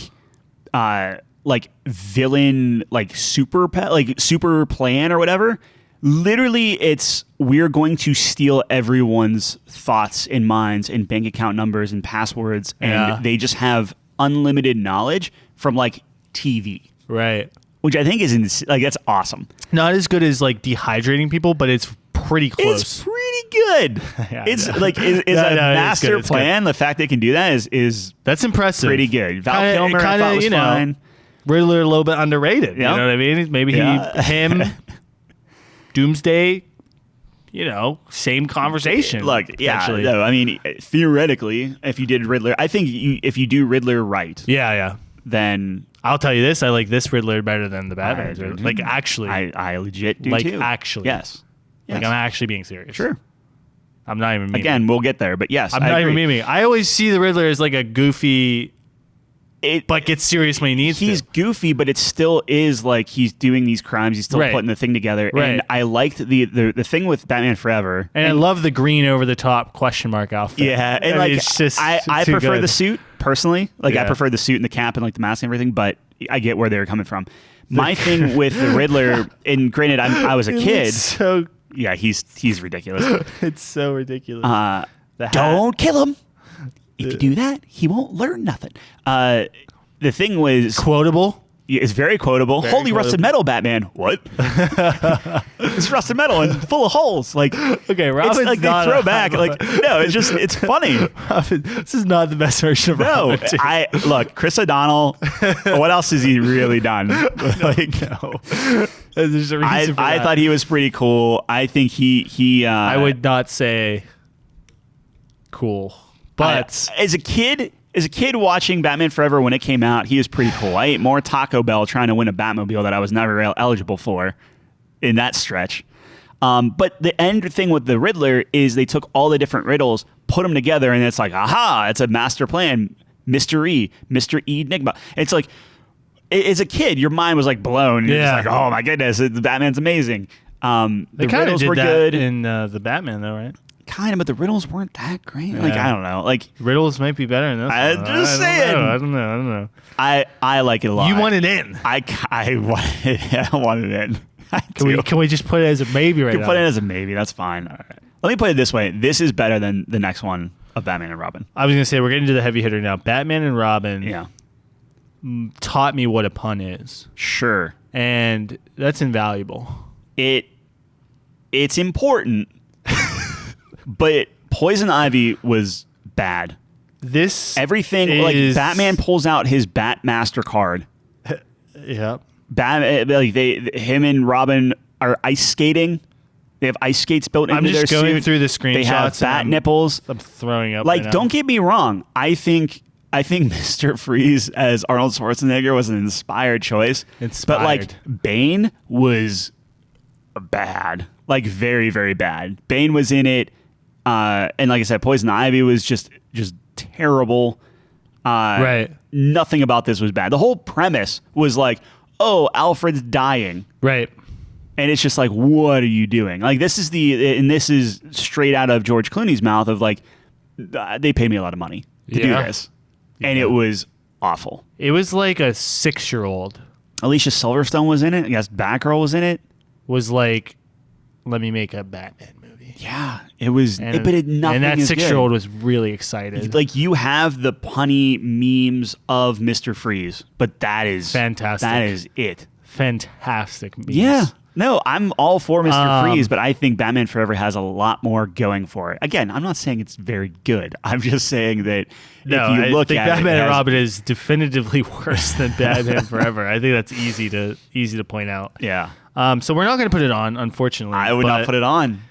villain, like super plan or whatever, literally it's we're going to steal everyone's thoughts and minds and bank account numbers and passwords, and they just have unlimited knowledge from like TV. Right. Which I think is that's awesome. Not as good as like dehydrating people, but it's pretty close. It's pretty good. It's like a master plan. The fact they can do that is that's impressive. Pretty good. Val Kilmer, I thought was fine. Riddler a little bit underrated. You know what I mean? Maybe him, Doomsday. Same conversation. Look, actually. No, I mean theoretically, if you did Riddler, I think if you do Riddler right, then I'll tell you this: I like this Riddler better than the Batman. Like actually, I legit do like too. Actually, yes. Like I'm actually being serious. Sure. I'm not even memeing. Again, we'll get there, but yes, I'm not even memeing. I always see the Riddler as like a goofy, but gets serious when he needs to. He's goofy, but it still is like he's doing these crimes. He's still putting the thing together. Right. And I liked the thing with Batman Forever. And I love the green over the top question mark outfit. Yeah, and like it's just I prefer the suit personally. Like I prefer the suit and the cap and like the mask and everything. But I get where they were coming from. My thing with the Riddler, and granted, I was a kid. So yeah, he's ridiculous. It's so ridiculous. Don't kill him. If you do that, he won't learn nothing. The thing was quotable. It's very quotable. Holy quotable. Rusted metal, Batman. What? It's rusted metal and full of holes. Like, okay, Robin's it's like not they throw back. Like, no, it's funny. Robin, this is not the best version of Robin. No, look, Chris O'Donnell. What else has he really done? Like, no. There's a reason for I thought he was pretty cool. I think he. I would not say cool, but as a kid watching Batman Forever when it came out, he was pretty cool. I ate more Taco Bell trying to win a Batmobile that I was never eligible for in that stretch. But the end thing with the Riddler is they took all the different riddles, put them together, and it's like, aha, it's a master plan. Mr. Enigma. It's like, as a kid, your mind was like blown. You're just like, oh my goodness, the Batman's amazing. The riddles were good in the Batman, though, right? Kind of, but the riddles weren't that great. Like, I don't know. Like, riddles might be better in this. I'm just saying. I don't know. I like it a lot. You want it in. I want it in. Can we just put it as a maybe right now? Put it as a maybe. That's fine. All right. Let me put it this way. This is better than the next one of Batman and Robin. I was going to say, we're getting to the heavy hitter now. Batman and Robin taught me what a pun is. Sure. And that's invaluable. It's important, but Poison Ivy was bad. Everything, like, Batman pulls out his Batmaster card. Yep. Him and Robin are ice skating. They have ice skates built into their suit. I'm just going through the screenshots. They have bat nipples. I'm throwing up. Like, right don't get me wrong. I think Mr. Freeze as Arnold Schwarzenegger was an inspired choice. But, like, Bane was bad. Like, very, very bad. Bane was in it. And like I said, Poison Ivy was just terrible. Right. Nothing about this was bad. The whole premise was like, oh, Alfred's dying. Right. And it's just like, what are you doing? Like, this is straight out of George Clooney's mouth of like, they paid me a lot of money to do this. And it was awful. It was like a 6-year-old. Alicia Silverstone was in it. I guess Batgirl was in it. Was like, let me make a Batman movie. Yeah. It was, but nothing. And that 6-year-old was really excited. Like, you have the punny memes of Mr. Freeze, but that is fantastic. That is it. Fantastic memes. Yeah. No, I'm all for Mr. Freeze, but I think Batman Forever has a lot more going for it. Again, I'm not saying it's very good. I'm just saying that if you look at Batman and Robin is definitively worse than Batman Forever. I think that's easy to point out. Yeah. So we're not going to put it on, unfortunately. I would not put it on.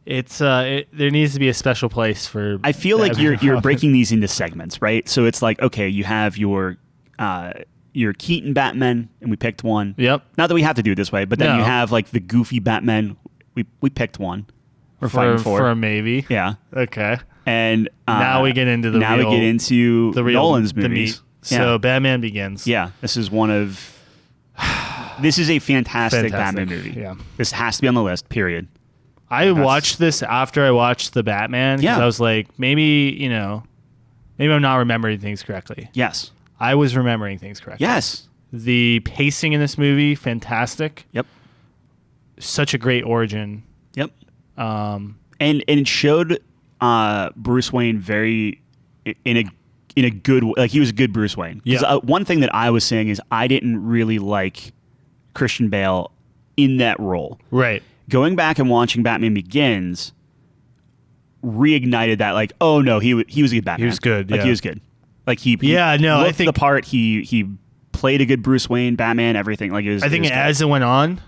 It's there needs to be a special place for. I feel Batman like you're breaking these into segments, right? So it's like, okay, you have your Keaton Batman, and we picked one. Yep. Not that we have to do it this way, but then you have like the goofy Batman. We picked one. We're fighting for a maybe. Yeah. Okay. And now we get into the Nolan's movies. So Batman Begins. Yeah. This is a fantastic Batman movie. Yeah. This has to be on the list. Period. I watched this after I watched the Batman because I was like, maybe I'm not remembering things correctly. Yes. I was remembering things correctly. Yes. The pacing in this movie, fantastic. Yep. Such a great origin. Yep. And it showed Bruce Wayne very in a good, like, he was a good Bruce Wayne. Yeah. One thing that I was saying is I didn't really like Christian Bale in that role. Right. Going back and watching Batman Begins reignited that, like, oh no, he was a good Batman. He was good. Like, he was good. Like, he I think the part. He played a good Bruce Wayne, Batman, everything. Like, it was. I think as it went on,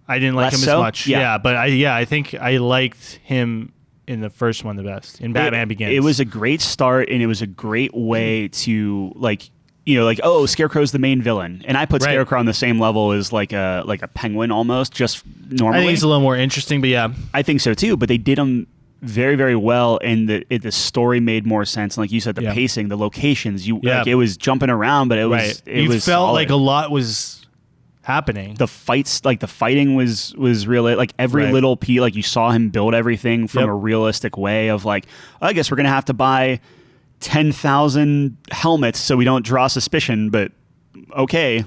I didn't like him as much. Yeah, but I think I liked him in the first one the best. In Batman Begins, it was a great start, and it was a great way to, like, oh, Scarecrow's the main villain, and I put Scarecrow on the same level as like a penguin almost, just normally. I think he's a little more interesting, but yeah, I think so too. But they did him very, very well, and the story made more sense. And like you said, the pacing, the locations, like, it was jumping around, but it was it was felt solid. like a lot was happening. The fights, like the fighting was real. Like every little piece, like you saw him build everything from a realistic way of like, I guess we're gonna have to buy 10,000 helmets so we don't draw suspicion, but okay.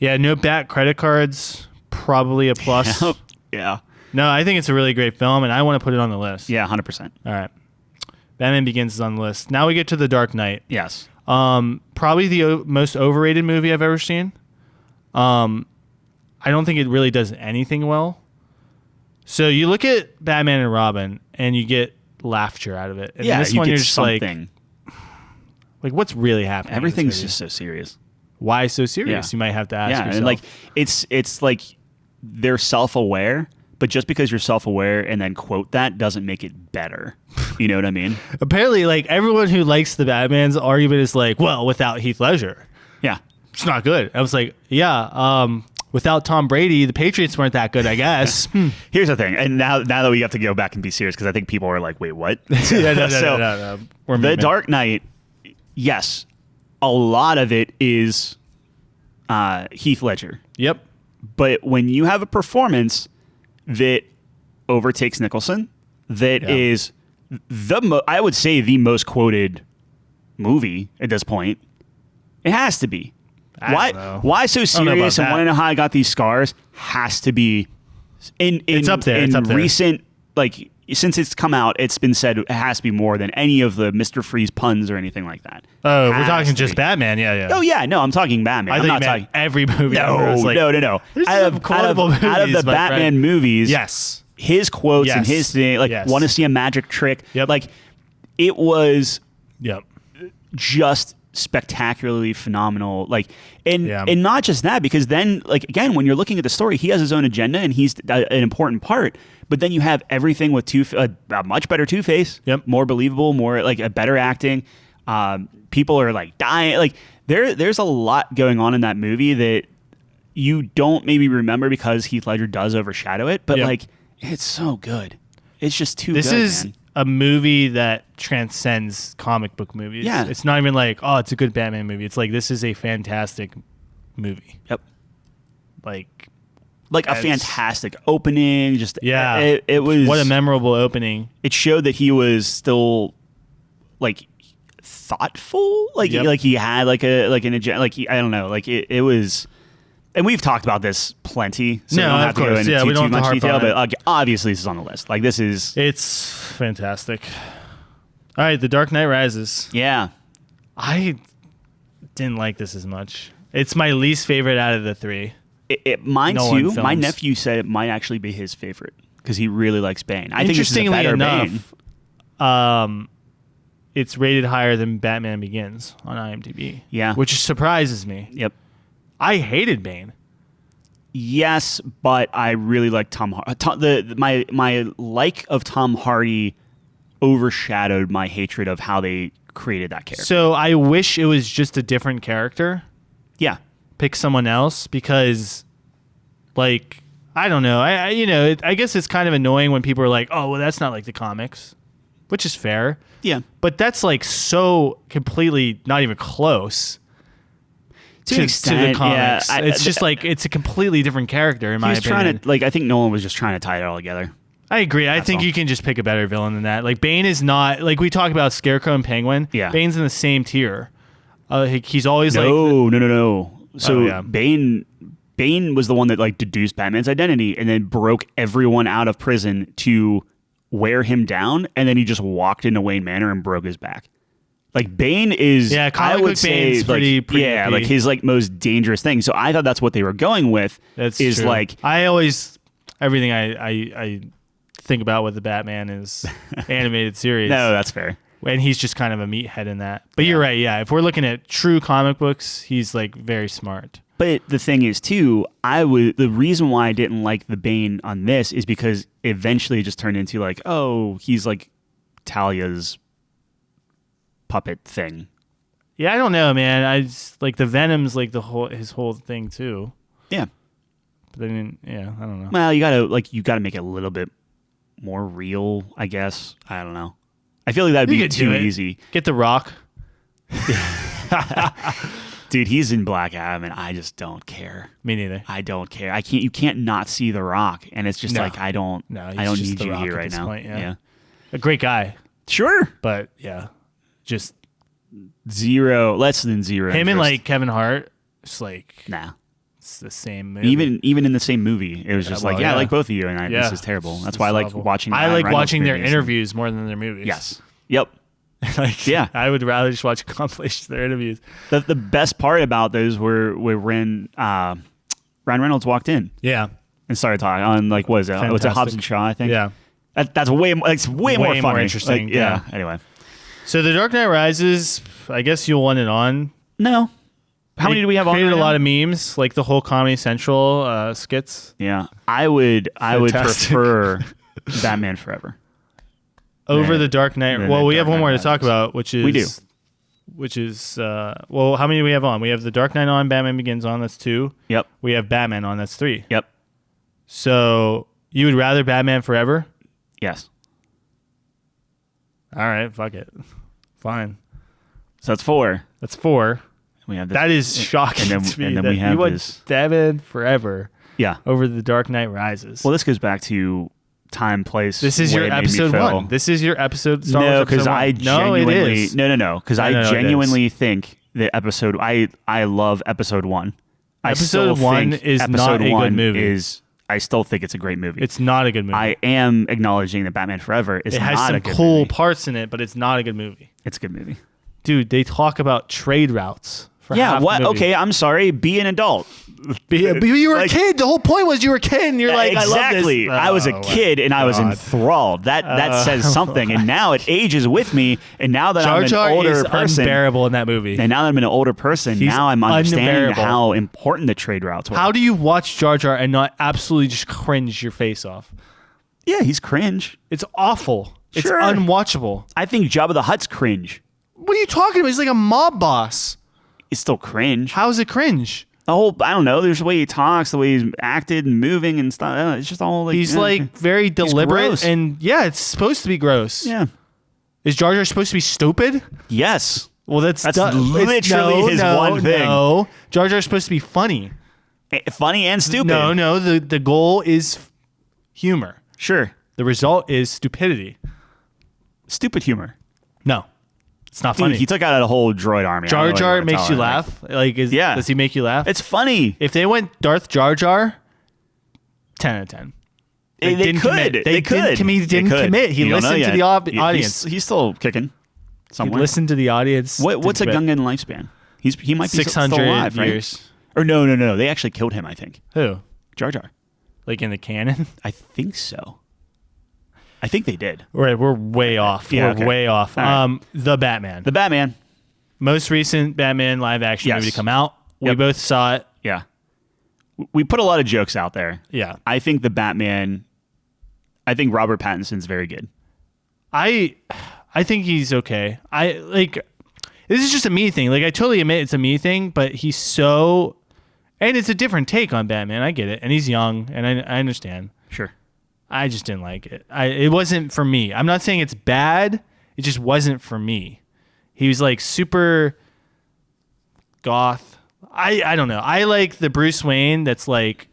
Yeah, no Bat credit cards, probably a plus. Yeah. No, I think it's a really great film, and I want to put it on the list. Yeah, 100%. All right. Batman Begins is on the list. Now we get to The Dark Knight. Yes. Probably the most overrated movie I've ever seen. I don't think it really does anything well. So you look at Batman and Robin, and you get laughter out of it. And this one, you're just something. Like, what's really happening? Everything's just so serious. Why so serious? You might have to ask yourself. And like it's like they're self-aware, but just because you're self-aware and then quote that doesn't make it better. You know what I mean? Apparently, like, everyone who likes the Batman's argument is like, well, without Heath Ledger, yeah, it's not good. I was like, yeah, without Tom Brady, the Patriots weren't that good, I guess. Here's the thing, and now that we have to go back and be serious because I think people are like, "Wait, what?" No. The Dark Knight, yes, a lot of it is Heath Ledger. Yep. But when you have a performance that overtakes Nicholson, that is I would say the most quoted movie at this point, it has to be. Why so serious and want to know how I got these scars has to be it's up there. It's up there. Recent, like, since it's come out, it's been said it has to be more than any of the Mr. Freeze puns or anything like that. Oh, we're talking just Batman, yeah. Oh yeah, no, I'm talking Batman. I'm not talking every movie. No. Out of the Batman movies, yes, his quotes and his thing, like, want to see a magic trick. Yep. Like, it was Yep. just spectacularly phenomenal. Like, and not just that, because then, like, again, when you're looking at the story, he has his own agenda and he's an important part. But then you have everything with a much better Two-Face, more believable, more like a better acting. People are like dying. Like, there's a lot going on in that movie that you don't maybe remember because Heath Ledger does overshadow it. But like, it's so good. It's just too good. This is a movie that transcends comic book movies. Yeah. It's not even like, oh, it's a good Batman movie. It's like, this is a fantastic movie. Yep. Like a fantastic opening. Just it was, what a memorable opening. It showed that he was still like thoughtful. Like he had like an agenda. Like I don't know. Like it was. And we've talked about this plenty, so we don't have to go into too much detail. But obviously, this is on the list. Like, it's fantastic. All right, The Dark Knight Rises. Yeah, I didn't like this as much. It's my least favorite out of the three. Mine too. My nephew said it might actually be his favorite because he really likes Bane. I think this is a better Bane. It's rated higher than Batman Begins on IMDb. Yeah, which surprises me. Yep. I hated Bane. Yes, but I really like Tom Hardy. My like of Tom Hardy overshadowed my hatred of how they created that character. So I wish it was just a different character. Yeah. Pick someone else because, like, I don't know. I guess it's kind of annoying when people are like, oh, well, that's not like the comics, which is fair. Yeah. But that's like so completely not even close. To the comics. Yeah, it's just like it's a completely different character in my opinion. I think Nolan was just trying to tie it all together. I agree. I think you can just pick a better villain than that. Like, Bane is not, like, we talk about Scarecrow and Penguin. Yeah. Bane's in the same tier. He's always No. So Bane was the one that like deduced Batman's identity and then broke everyone out of prison to wear him down, and then he just walked into Wayne Manor and broke his back. Like, Bane is, I would say, Bane's pretty like his like most dangerous thing. So I thought that's what they were going with. That's is true. Like, I always, everything I think about with the Batman is animated series. No, that's fair. And he's just kind of a meathead in that. But you're right. Yeah, if we're looking at true comic books, he's like very smart. But the thing is too, the reason why I didn't like the Bane on this is because eventually it just turned into like, oh, he's like Talia's puppet thing. Yeah, I don't know, man. I just, like, the Venom's like his whole thing too. Yeah. But then, I don't know. Well, you gotta make it a little bit more real, I guess. I don't know. I feel like that'd be too easy. Get The Rock. Dude, he's in Black Adam, and I just don't care. Me neither. I don't care. You can't not see The Rock, and it's just like, I don't need you here right now. Point, yeah. A great guy. Sure. But just less than zero. Him and like Kevin Hart, it's like, nah. It's the same movie. Even in the same movie, it was just I like both of you, and this is terrible. That's why I like watching. I like watching their interviews more than their movies. Yes. Yep. I would rather just watch compilations of their interviews. The best part about those were when Ryan Reynolds walked in. Yeah. And started talking on like, what is it? Was it Hobbs and Shaw? I think. Yeah. That's way more funny. More interesting. Like, yeah. Anyway. So The Dark Knight Rises, I guess you'll want it on. No. How many do we have on? Created a lot of memes, like the whole Comedy Central skits. Yeah, I would prefer Batman Forever over The Dark Knight. Well, we have one more to talk about, which is which is well, how many do we have on? We have The Dark Knight on, Batman Begins on. That's 2. Yep. We have Batman on. That's 3. Yep. So you would rather Batman Forever? Yes. All right, fuck it. Fine. So that's 4. That's 4. We have this, that is shocking to me. And then that we have you want this. Batman Forever. Yeah. Over The Dark Knight Rises. Well, this goes back to time, place. This is your episode 1. This is your episode. Star Wars because I genuinely it is. no. Because I genuinely think that episode. I love episode 1. Episode 1 is not a good movie. I still think it's a great movie. It's not a good movie. I am acknowledging that Batman Forever is not a good movie. It has some cool parts in it, but it's not a good movie. It's a good movie. Dude, they talk about trade routes. What? Okay, I'm sorry. Be an adult. You were a kid. The whole point was you were a kid, and you're like, exactly. I love this. I was a kid, and I was enthralled. That says something. And now it ages with me. And now that I'm an older person, unbearable in that movie. And now that I'm an older person, now I'm understanding how important the trade routes were. How do you watch Jar Jar and not absolutely just cringe your face off? Yeah, he's cringe. It's awful. Sure. It's unwatchable. I think Jabba the Hutt's cringe. What are you talking about? He's like a mob boss. It's still cringe. How is it cringe? The whole, I don't know, there's the way he talks, the way he's acted and moving and stuff. It's just all like... He's like very deliberate and yeah, it's supposed to be gross. Yeah. Is Jar Jar supposed to be stupid? Yes. Well, that's literally his one thing. No, Jar Jar's supposed to be funny. Funny and stupid. No, the goal is humor. Sure. The result is stupidity. Stupid humor. No. It's not funny. Dude, he took out a whole droid army. Jar Jar makes you laugh. Does he make you laugh? It's funny. If they went Darth Jar Jar, 10 out of 10. They could. He didn't commit. He listened to the audience. He's still kicking somewhere. He listened to the audience. What's a Gungan lifespan? He might be 600 still alive, years. Right? Or no. They actually killed him, I think. Who? Jar Jar. Like in the canon? I think so. I think they did. Right, we're way off. Yeah, we're way off. Right. The Batman. The Batman. Most recent Batman live action movie to come out. We both saw it. Yeah. We put a lot of jokes out there. Yeah. I think the Batman, I think Robert Pattinson's very good. I think he's okay. This is just a me thing. Like, I totally admit it's a me thing, but he's so, and it's a different take on Batman. I get it. And he's young, and I understand. Sure. I just didn't like it. It wasn't for me. I'm not saying it's bad. It just wasn't for me. He was like super goth. I don't know. I like the Bruce Wayne that's like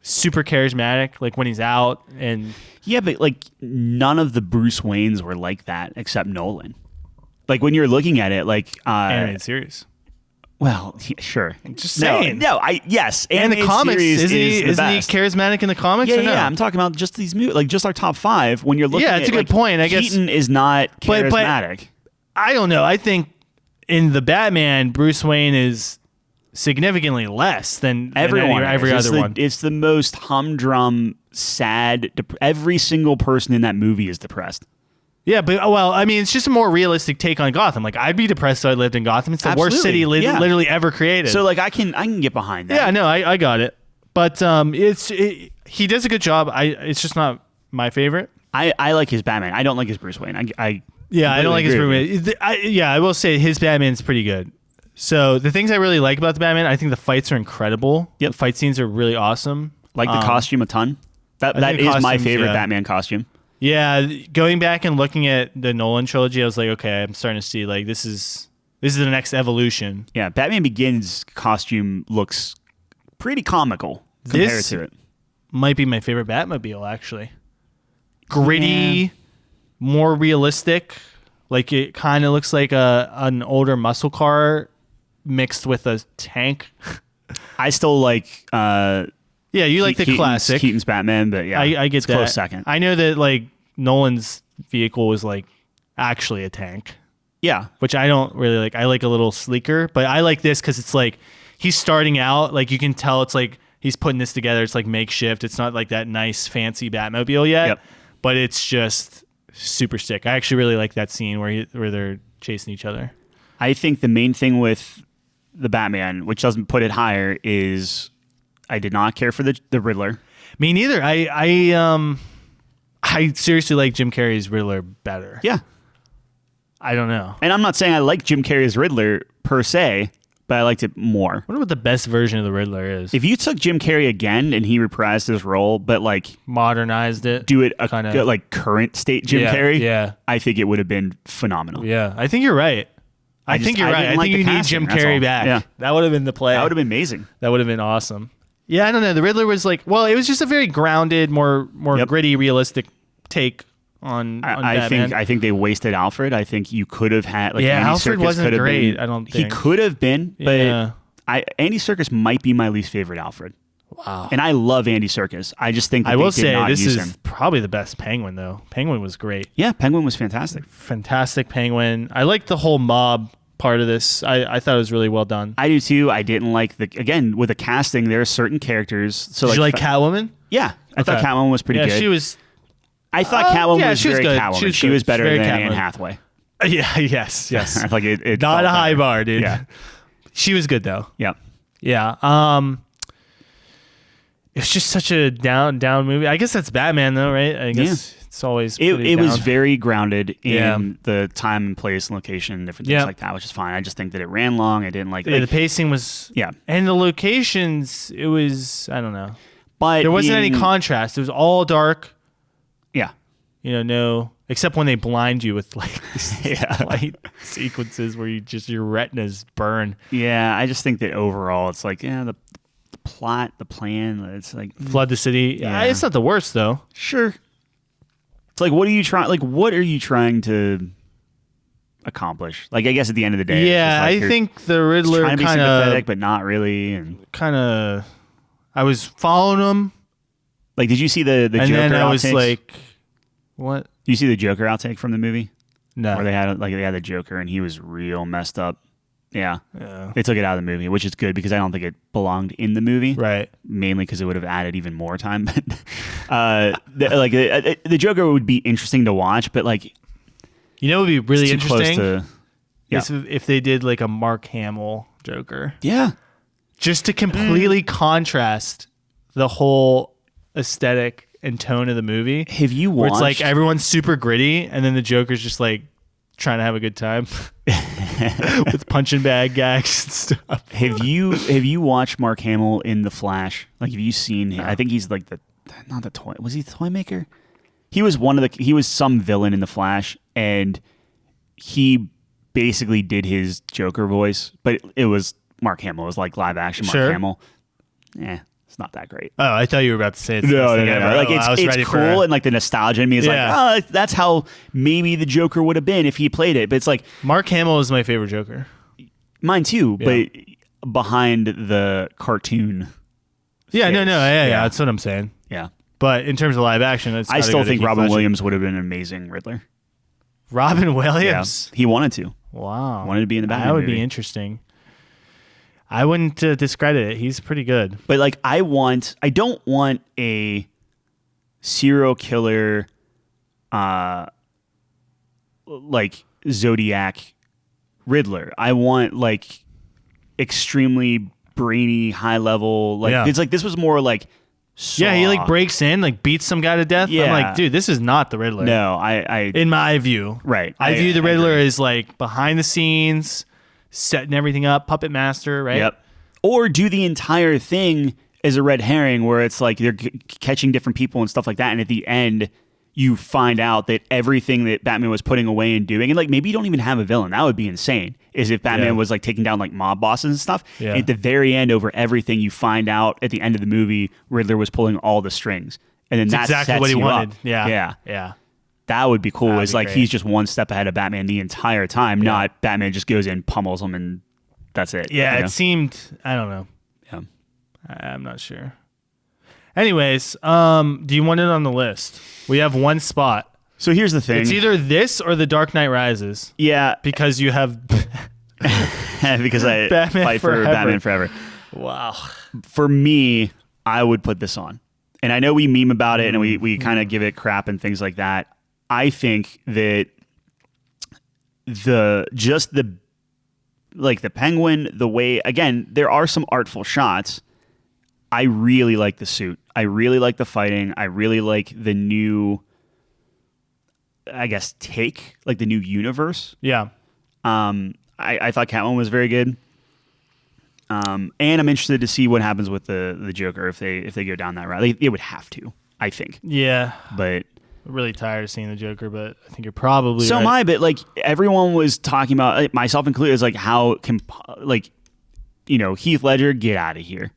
super charismatic, like when he's out and yeah, but like none of the Bruce Waynes were like that except Nolan. Like when you're looking at it, like animated series. Well, sure. Just saying. Yes. And the comics, isn't he charismatic in the comics? Yeah, or no? Yeah. I'm talking about just these movies, like just our top 5. When you're looking, it's a good point. I guess Keaton is not charismatic. But I don't know. I think in the Batman, Bruce Wayne is significantly less than every other one. It's the most humdrum, sad. Every single person in that movie is depressed. Yeah, but I mean, it's just a more realistic take on Gotham. Like, I'd be depressed if I lived in Gotham. It's the worst city literally ever created. So, like, I can get behind that. Yeah, no, I got it. But he does a good job. It's just not my favorite. I like his Batman. I don't like his Bruce Wayne. I don't like his Bruce Wayne. I will say his Batman's pretty good. So the things I really like about the Batman, I think the fights are incredible. Yep. The fight scenes are really awesome. Like the costume a ton. That is my favorite Batman costume. Yeah, going back and looking at the Nolan trilogy, I was like, okay, I'm starting to see like this is the next evolution. Yeah, Batman Begins costume looks pretty comical compared to it. Might be my favorite Batmobile, actually. Gritty, more realistic. Like it kind of looks like an older muscle car mixed with a tank. I still like. You like the classic Keaton's Batman, but yeah, I get it's that. Close second. I know that like Nolan's vehicle was like actually a tank. Yeah, which I don't really like. I like a little sleeker, but I like this because it's like he's starting out. Like you can tell it's like he's putting this together. It's like makeshift. It's not like that nice fancy Batmobile yet, but it's just super sick. I actually really like that scene where they're chasing each other. I think the main thing with the Batman, which doesn't put it higher, is I did not care for the Riddler. Me neither. I seriously like Jim Carrey's Riddler better. Yeah. I don't know. And I'm not saying I like Jim Carrey's Riddler per se, but I liked it more. I wonder what the best version of the Riddler is. If you took Jim Carrey again and he reprised his role, but like modernized it, do it like current state Jim Carrey, yeah, I think it would have been phenomenal. Yeah, I think you're right. I think you're right. I think you need Jim Carrey back. Yeah. That would have been the play. That would have been amazing. That would have been awesome. Yeah, I don't know. The Riddler was like, well, it was just a very grounded, more gritty, realistic take on Batman. I think they wasted Alfred. I think you could have had Andy Alfred Serkis wasn't great. I don't think he could have been, but Andy Serkis might be my least favorite Alfred. Wow. And I love Andy Serkis. I just think that I will say this is probably the best Penguin though. Penguin was great. Yeah, Penguin was fantastic. Fantastic Penguin. I like the whole mob part of this. I thought it was really well done. I do too. I didn't like again with the casting. There are certain characters. So did you like Catwoman? Yeah, I thought Catwoman was pretty good. She was. I thought Catwoman was she was very good. Catwoman. She was better than Anne Hathaway. Yeah. Yes. I like it. Not a high bar, dude. Yeah. She was good though. Yeah. Yeah. It's just such a down movie. I guess that's Batman though, right? I guess it's always it was very grounded in the time and place and location and different things like that, which is fine. I just think that it ran long. I didn't like the pacing was and the locations, it was, I don't know. But there wasn't any contrast. It was all dark. Yeah. No, except when they blind you with like light sequences where your retinas burn. Yeah, I just think that overall it's like, the plot, the plan, it's like flood the city. Yeah, it's not the worst though. Sure. It's like what are you trying to accomplish? Like I guess at the end of the day. Yeah, I think the Riddler trying to be sympathetic but not really, and kinda I was following him. Like did you see the Joker outtakes? And then I was like, what? Did you see the Joker outtake from the movie? No. Where they had the Joker and he was real messed up. Yeah. They took it out of the movie, which is good because I don't think it belonged in the movie. Right. Mainly because it would have added even more time. The Joker would be interesting to watch, but like, it would be really interesting is if they did like a Mark Hamill Joker. Yeah. Just to completely contrast the whole aesthetic and tone of the movie. Have you watched? Where it's like everyone's super gritty, and then the Joker's just like trying to have a good time with punching bag gags and stuff. Have you watched Mark Hamill in The Flash? Like, have you seen him? I think he's like not the toy. Was he the toy maker? He was he was some villain in The Flash, and he basically did his Joker voice, but it was Mark Hamill. It was like live action Mark Hamill. It's not that great. Oh, I thought you were about to say it's no. Like it's cool, and like the nostalgia in me is like, that's how maybe the Joker would have been if he played it. But it's like Mark Hamill is my favorite Joker. Mine too, but behind the cartoon. Yeah, no, that's what I'm saying. Yeah, but in terms of live action, I still think Robin Williams would have been an amazing Riddler. Robin Williams, he wanted to. Wow, wanted to be in the Batman. That would movie. Be interesting. I wouldn't discredit it. He's pretty good. But like, I don't want a serial killer, like Zodiac Riddler. I want like extremely brainy, high level. Like it's like this was more like. Saw. Yeah, he like breaks in, like beats some guy to death. Yeah. I'm like, dude, this is not the Riddler. No, I in my view, right. I view the Riddler as like behind the scenes, setting everything up, puppet master, right? Yep. Or do the entire thing as a red herring where it's like they're catching different people and stuff like that. And at the end, you find out that everything that Batman was putting away and doing, and like maybe you don't even have a villain. That would be insane. Is if Batman was like taking down like mob bosses and stuff. Yeah. And at the very end, over everything, you find out at the end of the movie, Riddler was pulling all the strings. And then that's exactly what he wanted. Up. Yeah. That would be cool. That'd it's be like great. He's just one step ahead of Batman the entire time, not Batman just goes in, pummels him, and that's it. Yeah, it seemed, I don't know. Yeah. I'm not sure. Anyways, do you want it on the list? We have one spot. So here's the thing. It's either this or The Dark Knight Rises. Yeah. Because you have... because I fight for Batman Forever. Wow. For me, I would put this on. And I know we meme about it and we kind of give it crap and things like that. I think that the Penguin, the way, again, there are some artful shots. I really like the suit. I really like the fighting. I really like the new I guess, take, like the new universe. Yeah. I thought Catwoman was very good. And I'm interested to see what happens with the Joker if they go down that route. They would have to, I think. Yeah. But I'm really tired of seeing the Joker, but I think you're probably so right. am I. But like everyone was talking about, like, myself included, is like how can Heath Ledger, get out of here.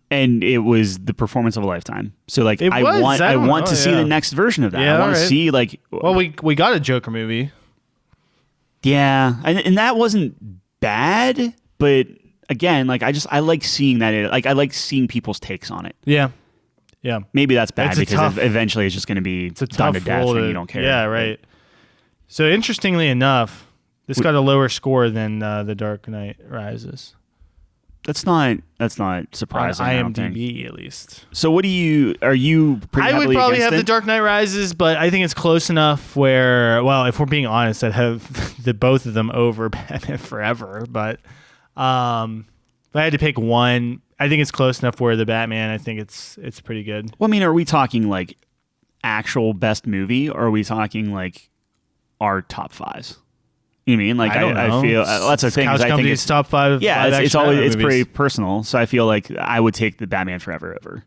And it was the performance of a lifetime. So like I want to see the next version of that. Yeah, I want to see like. Well, we got a Joker movie. Yeah, and that wasn't bad, but again, like I like seeing that. Like I like seeing people's takes on it. Yeah, yeah. Maybe that's bad It's because eventually it's just going to be done to death and you don't care. Yeah, right. So interestingly enough, this got a lower score than The Dark Knight Rises. That's not surprising. On IMDb, at least. So what are you pretty I would probably have it? The Dark Knight Rises, but I think it's close enough where, well, if we're being honest, I'd have both of them over Batman Forever. But if I had to pick one, I think it's close enough where the Batman, I think it's pretty good. Well, I mean, are we talking like actual best movie, or are we talking like our top fives? You know what I mean? Like I feel that's the thing. Couch I think Company's top five. Yeah, it's always pretty personal. So I feel like I would take the Batman Forever over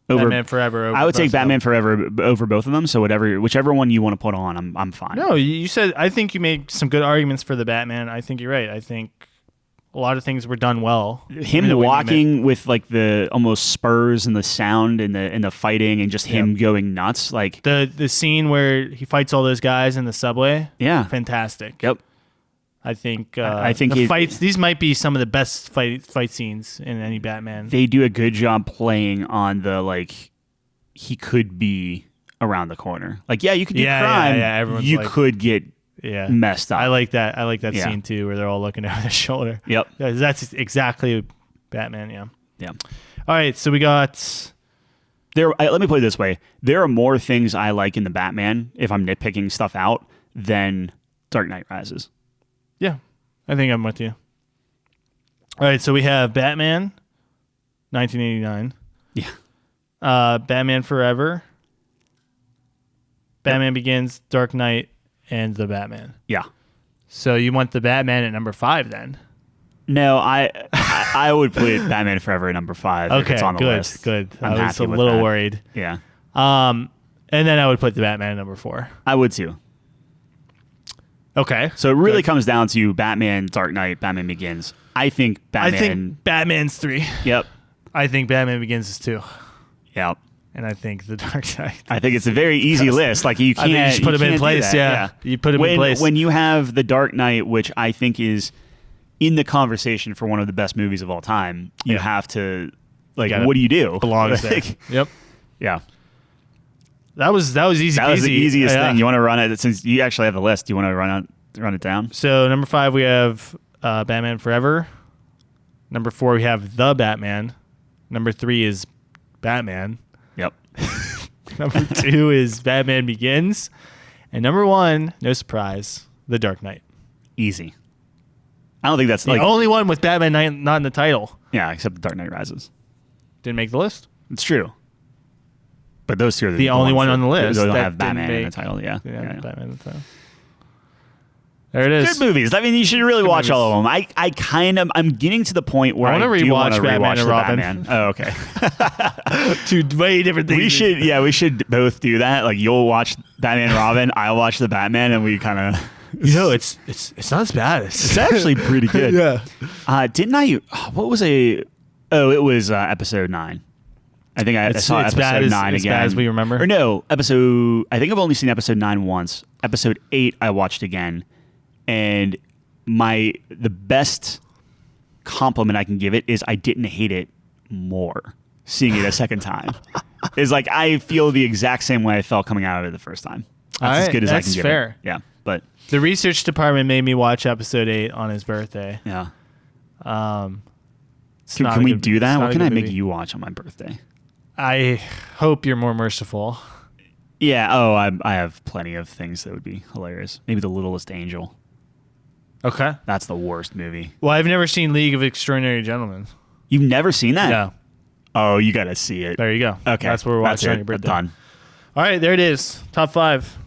Batman Forever. Over I would take Batman Forever over both of them. So whichever one you want to put on, I'm fine. No, you said, I think you made some good arguments for the Batman. I think you're right. I think a lot of things were done well. Him walking with like the almost spurs and the sound and the fighting and just him going nuts, like the scene where he fights all those guys in the subway. Yeah, fantastic. Yep. I think the fights. These might be some of the best fight scenes in any Batman. They do a good job playing on the like he could be around the corner. Like you could do crime. Yeah. You could get. Yeah, messed up. I like that. I like that scene too, where they're all looking over their shoulder. Yep, that's exactly Batman. Yeah. All right, so we got there. Let me put it this way: there are more things I like in the Batman, if I'm nitpicking stuff out, than Dark Knight Rises. Yeah, I think I'm with you. All right, so we have Batman, 1989. Yeah. Batman Forever. Batman Begins, Dark Knight, and the Batman. Yeah. So you want the Batman at number 5 then? No, I would put Batman Forever at number 5. Okay, if it's on the list. Good. I'm I was happy a with little that. worried. Yeah. And then I would put the Batman at number 4. I would too. Okay. So it really comes down to Batman, Dark Knight, Batman Begins. I think Batman's 3. Yep. I think Batman Begins is 2. Yep. And I think the Dark Knight. I think it's a very easy list. Like you can't. I think you just put them in place. Yeah. You put them in place. When you have the Dark Knight, which I think is in the conversation for one of the best movies of all time, you have to what do you do? Belongs there. Yep. Yeah. That was easy. That was the easiest thing. You want to run it since you actually have the list. Do you want to run it down? So number 5 we have Batman Forever. Number 4 we have The Batman. Number 3 is Batman. Yep. Number 2 is Batman Begins. And number 1, no surprise, The Dark Knight. Easy. I don't think that's the only one with Batman not in the title. Yeah, except The Dark Knight Rises. Didn't make the list. It's true. But those two are the only one on the list. They don't have Batman in the title. Yeah. Batman in the title. There it is. Good movies. I mean, you should really watch all of them. I'm getting to the point where I want to rewatch Batman and Robin. Batman. Oh, okay. Two way different things. We should both do that. Like you'll watch Batman and Robin, I'll watch the Batman, and we kind of. It's not as bad. It's actually pretty good. Yeah. Didn't I? What was a? Oh, it was episode 9. I think I saw episode 9 again. As bad as we remember. Or no, episode. I think I've only seen episode 9 once. Episode 8 I watched again. And the best compliment I can give it is I didn't hate it more seeing it a second time. It's like I feel the exact same way I felt coming out of it the first time. That's as good as I can give it. Yeah, but the research department made me watch episode 8 on his birthday. Yeah. Can we do that? What can I make you watch on my birthday? I hope you're more merciful. Yeah. Oh, I have plenty of things that would be hilarious. Maybe The Littlest Angel. Okay. That's the worst movie. Well, I've never seen League of Extraordinary Gentlemen. You've never seen that? No. Oh, you got to see it. There you go. Okay. That's what we're watching on your birthday. Done. All right, there it is. Top 5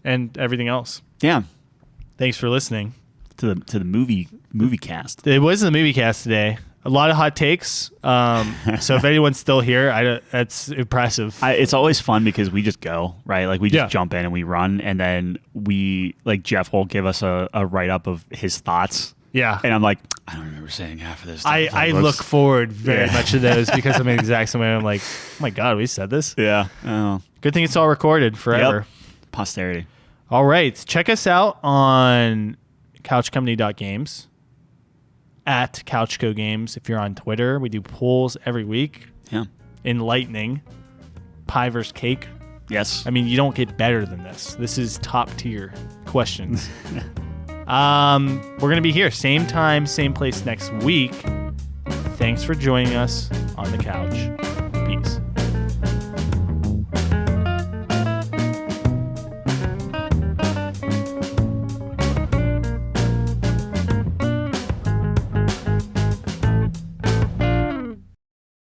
and everything else. Yeah. Thanks for listening To the movie cast. It was the movie cast today. A lot of hot takes. So if anyone's still here, that's impressive. It's always fun because we just go, right? Like we just jump in and we run, and then Jeff will give us a write-up of his thoughts. Yeah. And I'm like, I don't remember saying half of this stuff. I look forward very much to those because I'm in the exact same way. I'm like, oh my God, we said this? Yeah. Oh. Good thing it's all recorded forever. Yep. Posterity. All right. Check us out on couchcompany.games. At Couchco Games. If you're on Twitter, we do polls every week. Yeah. Enlightening. Pie versus cake. Yes. I mean, you don't get better than this. This is top tier questions. We're going to be here same time, same place next week. Thanks for joining us on the couch.